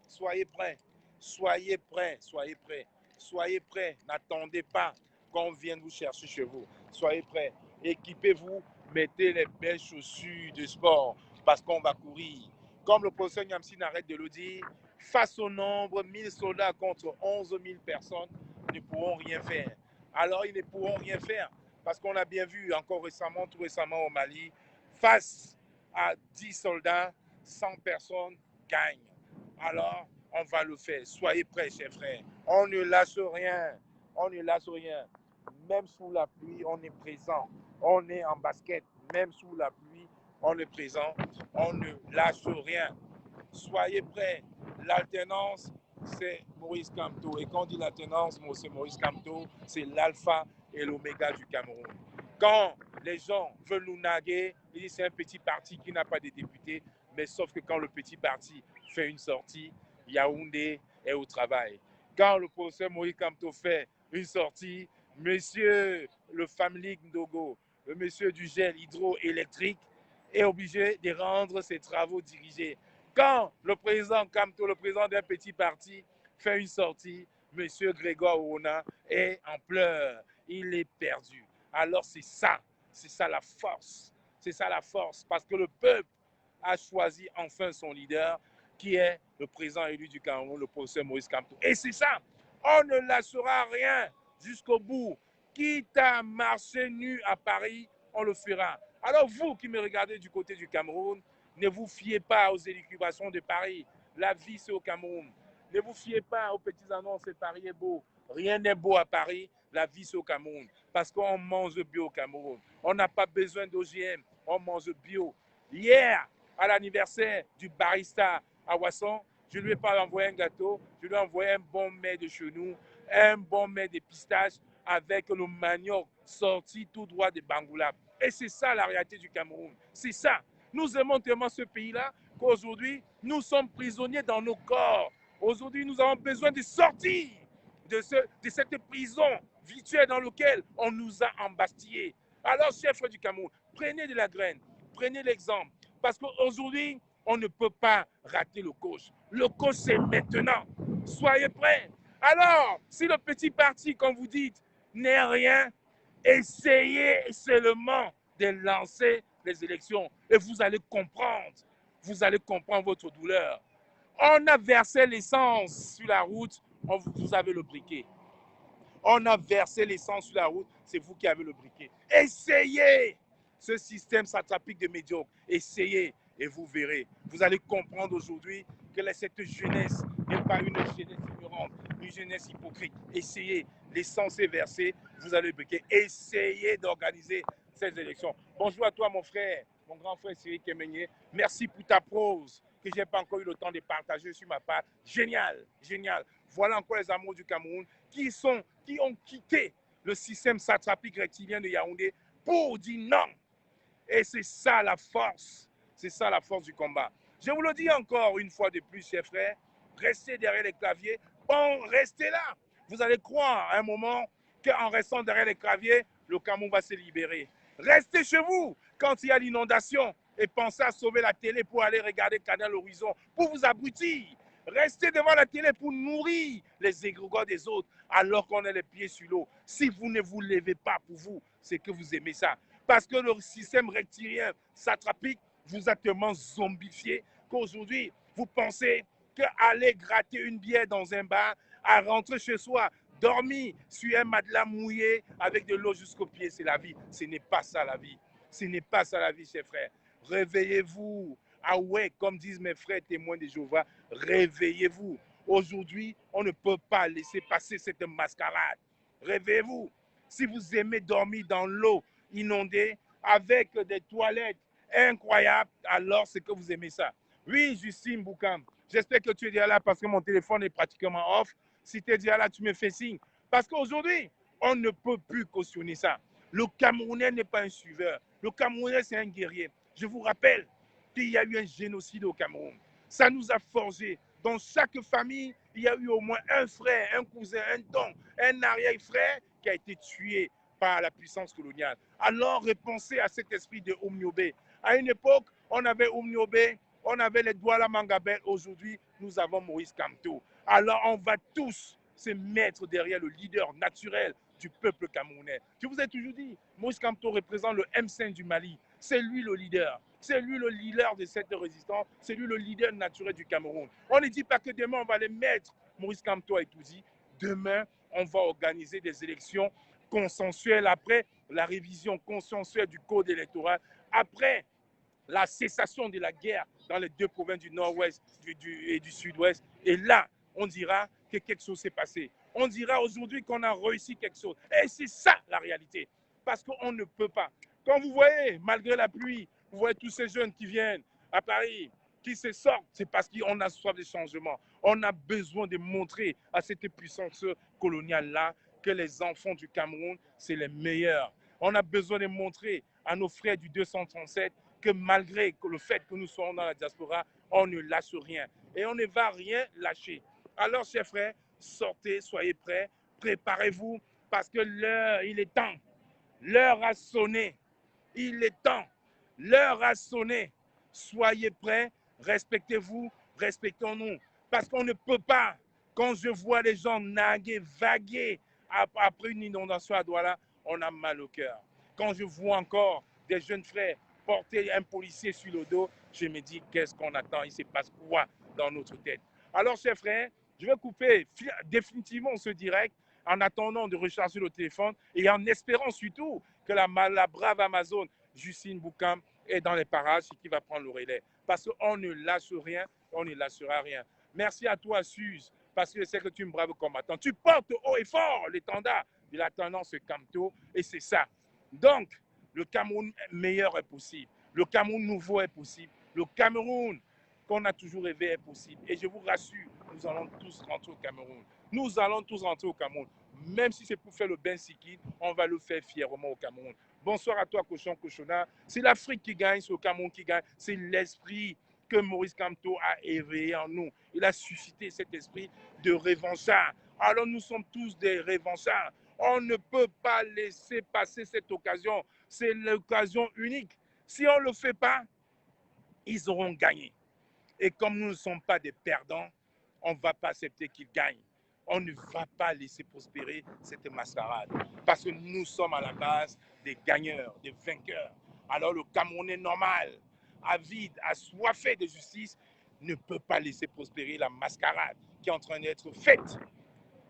soyez prêts, soyez prêts, soyez prêts, soyez prêts. N'attendez pas qu'on vienne vous chercher chez vous. Soyez prêts, équipez-vous, mettez les belles chaussures de sport parce qu'on va courir. Comme le professeur Nyamsi n'arrête de le dire, face au nombre, 1000 soldats contre 11 000 personnes ne pourront rien faire. Alors ils ne pourront rien faire parce qu'on a bien vu encore récemment, tout récemment au Mali, face à 10 soldats, 100 personnes gagnent. Alors on va le faire. Soyez prêts, chers frères. On ne lâche rien. On ne lâche rien. Même sous la pluie, on est présent. On est en basket. Même sous la pluie, on est présent. On ne lâche rien. Soyez prêts. L'alternance, c'est Maurice Kamto. Et quand on dit l'alternance, c'est Maurice Kamto, c'est l'alpha et l'oméga du Cameroun. Quand les gens veulent nous naguer, ils disent c'est un petit parti qui n'a pas de députés, mais sauf que quand le petit parti fait une sortie, Yaoundé est au travail. Quand le professeur Maurice Kamto fait une sortie, monsieur le Family Ndogo, le monsieur du gel hydroélectrique, est obligé de rendre ses travaux dirigés. Quand le président Kamto, le président d'un petit parti, fait une sortie, M. Grégoire Ouna est en pleurs. Il est perdu. Alors c'est ça la force. C'est ça la force. Parce que le peuple a choisi enfin son leader, qui est le président élu du Cameroun, le professeur Maurice Kamto. Et c'est ça. On ne lâchera rien jusqu'au bout. Quitte à marcher nu à Paris, on le fera. Alors vous qui me regardez du côté du Cameroun, ne vous fiez pas aux élucubrations de Paris. La vie, c'est au Cameroun. Ne vous fiez pas aux petites annonces, Paris est beau. Rien n'est beau à Paris, la vie c'est au Cameroun. Parce qu'on mange bio au Cameroun. On n'a pas besoin d'OGM, on mange bio. Hier, à l'anniversaire du barista à Ouasson, je ne lui ai pas envoyé un gâteau, je lui ai envoyé un bon mets de chenou, un bon mets de pistache avec le manioc sorti tout droit de Bangoula. Et c'est ça la réalité du Cameroun. C'est ça. Nous aimons tellement ce pays-là qu'aujourd'hui, nous sommes prisonniers dans nos corps. Aujourd'hui, nous avons besoin de sortir de cette prison virtuelle dans laquelle on nous a embastillés. Alors, chefs du Cameroun, prenez de la graine, prenez l'exemple. Parce qu'aujourd'hui, on ne peut pas rater le coach. Le coach, c'est maintenant. Soyez prêts. Alors, si le petit parti, comme vous dites, n'est rien, essayez seulement de lancer les élections et vous allez comprendre votre douleur. On a versé l'essence sur la route, vous avez le briquet. On a versé l'essence sur la route, c'est vous qui avez le briquet. Essayez ce système satrapique de médiocres. Essayez et vous verrez. Vous allez comprendre aujourd'hui que cette jeunesse n'est pas une jeunesse ignorante, une jeunesse hypocrite. Essayez, l'essence est versée, vous allez le briquet. Essayez d'organiser ces élections. Bonjour à toi mon frère, mon grand frère Cyril Kemenyé. Merci pour ta prose que je n'ai pas encore eu le temps de partager sur ma part. Génial, génial. Voilà encore les amours du Cameroun qui ont quitté le système satrapique rectilien de Yaoundé pour dire non. Et c'est ça la force. C'est ça la force du combat. Je vous le dis encore une fois de plus, chers frères, restez derrière les claviers. Bon, restez là. Vous allez croire à un moment qu'en restant derrière les claviers, le Cameroun va se libérer. Restez chez vous quand il y a l'inondation et pensez à sauver la télé pour aller regarder Canal Horizon, pour vous abrutir. Restez devant la télé pour nourrir les égrégores des autres alors qu'on a les pieds sur l'eau. Si vous ne vous levez pas pour vous, c'est que vous aimez ça. Parce que le système rectilien satrapique vous a tellement zombifié qu'aujourd'hui, vous pensez qu'aller gratter une bière dans un bar, à rentrer chez soi, dormir sur un matelas mouillé avec de l'eau jusqu'aux pieds, c'est la vie. Ce n'est pas ça la vie. Ce n'est pas ça la vie, chers frères. Réveillez-vous. Ah ouais, comme disent mes frères témoins de Jéhovah, réveillez-vous. Aujourd'hui, on ne peut pas laisser passer cette mascarade. Réveillez-vous. Si vous aimez dormir dans l'eau inondée avec des toilettes incroyables, alors c'est que vous aimez ça. Oui, Justine Boukam, j'espère que tu es déjà là parce que mon téléphone est pratiquement off. Si tu es déjà là, tu me fais signe. Parce qu'aujourd'hui, on ne peut plus cautionner ça. Le Camerounais n'est pas un suiveur. Le Camerounais, c'est un guerrier. Je vous rappelle qu'il y a eu un génocide au Cameroun. Ça nous a forgé. Dans chaque famille, il y a eu au moins un frère, un cousin, un don, un arrière-frère qui a été tué par la puissance coloniale. Alors, repensez à cet esprit de Oumniobé. À une époque, on avait Oumniobé, on avait les Douala Mangabel. Aujourd'hui, nous avons Maurice Kamto. Alors, on va tous se mettre derrière le leader naturel du peuple camerounais. Je vous ai toujours dit, Maurice Kamto représente le M5 du Mali. C'est lui le leader. C'est lui le leader de cette résistance. C'est lui le leader naturel du Cameroun. On ne dit pas que demain, on va les mettre, Maurice Kamto et Touzi. Demain, on va organiser des élections consensuelles après la révision consensuelle du code électoral, après la cessation de la guerre dans les deux provinces du nord-ouest et du sud-ouest. Et là, on dira que quelque chose s'est passé. On dira aujourd'hui qu'on a réussi quelque chose. Et c'est ça la réalité. Parce qu'on ne peut pas. Quand vous voyez, malgré la pluie, vous voyez tous ces jeunes qui viennent à Paris, qui se sortent, c'est parce qu'on a soif de changement. On a besoin de montrer à cette puissance coloniale-là que les enfants du Cameroun, c'est les meilleurs. On a besoin de montrer à nos frères du 237 que malgré le fait que nous soyons dans la diaspora, on ne lâche rien. Et on ne va rien lâcher. Alors, chers frères, sortez, soyez prêts, préparez-vous, parce que l'heure, il est temps. L'heure a sonné. Il est temps. L'heure a sonné. Soyez prêts, respectez-vous, respectons-nous. Parce qu'on ne peut pas, quand je vois les gens naguer, vaguer après une inondation à Douala, on a mal au cœur. Quand je vois encore des jeunes frères porter un policier sur le dos, je me dis qu'est-ce qu'on attend, il se passe quoi dans notre tête. Alors, chers frères, je vais couper définitivement ce direct en attendant de recharger le téléphone et en espérant surtout que la brave Amazon, Justine Boukam, est dans les parages et qui va prendre le relais. Parce qu'on ne lâche rien, on ne lâchera rien. Merci à toi, Suze, parce que je sais que tu es un brave combattant. Tu portes haut et fort l'étendard de la tendance Kamto, et c'est ça. Donc, le Cameroun meilleur est possible. Le Cameroun nouveau est possible. Le Cameroun qu'on a toujours rêvé est possible. Et je vous rassure, nous allons tous rentrer au Cameroun. Nous allons tous rentrer au Cameroun. Même si c'est pour faire le bain Sikid, on va le faire fièrement au Cameroun. Bonsoir à toi, cochon, cochonnard. C'est l'Afrique qui gagne, c'est le Cameroun qui gagne. C'est l'esprit que Maurice Kamto a éveillé en nous. Il a suscité cet esprit de revanchard. Alors nous sommes tous des revanchards. On ne peut pas laisser passer cette occasion. C'est l'occasion unique. Si on ne le fait pas, ils auront gagné. Et comme nous ne sommes pas des perdants, on ne va pas accepter qu'ils gagnent. On ne va pas laisser prospérer cette mascarade. Parce que nous sommes à la base des gagneurs, des vainqueurs. Alors le Camerounais normal, avide, assoiffé de justice, ne peut pas laisser prospérer la mascarade qui est en train d'être faite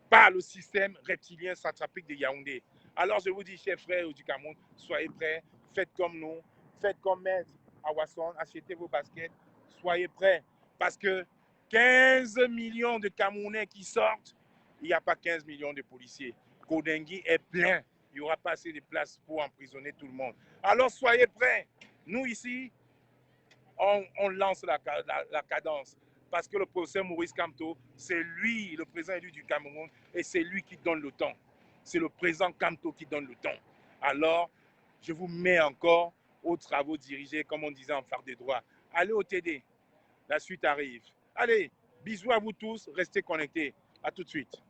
par le système reptilien centrapique de Yaoundé. Alors je vous dis, chers frères du Cameroun, soyez prêts, faites comme nous, faites comme Maître Awasson, achetez vos baskets, soyez prêts. Parce que 15 millions de Camerounais qui sortent, il n'y a pas 15 millions de policiers. Kodengui est plein, il n'y aura pas assez de place pour emprisonner tout le monde. Alors soyez prêts. Nous ici, on lance la cadence. Parce que le professeur Maurice Kamto, c'est lui, le président élu du Cameroun, et c'est lui qui donne le temps. C'est le président Kamto qui donne le temps. Alors, je vous mets encore aux travaux dirigés, comme on disait en phare des droits. Allez au TD, la suite arrive. Allez, bisous à vous tous, restez connectés. À tout de suite.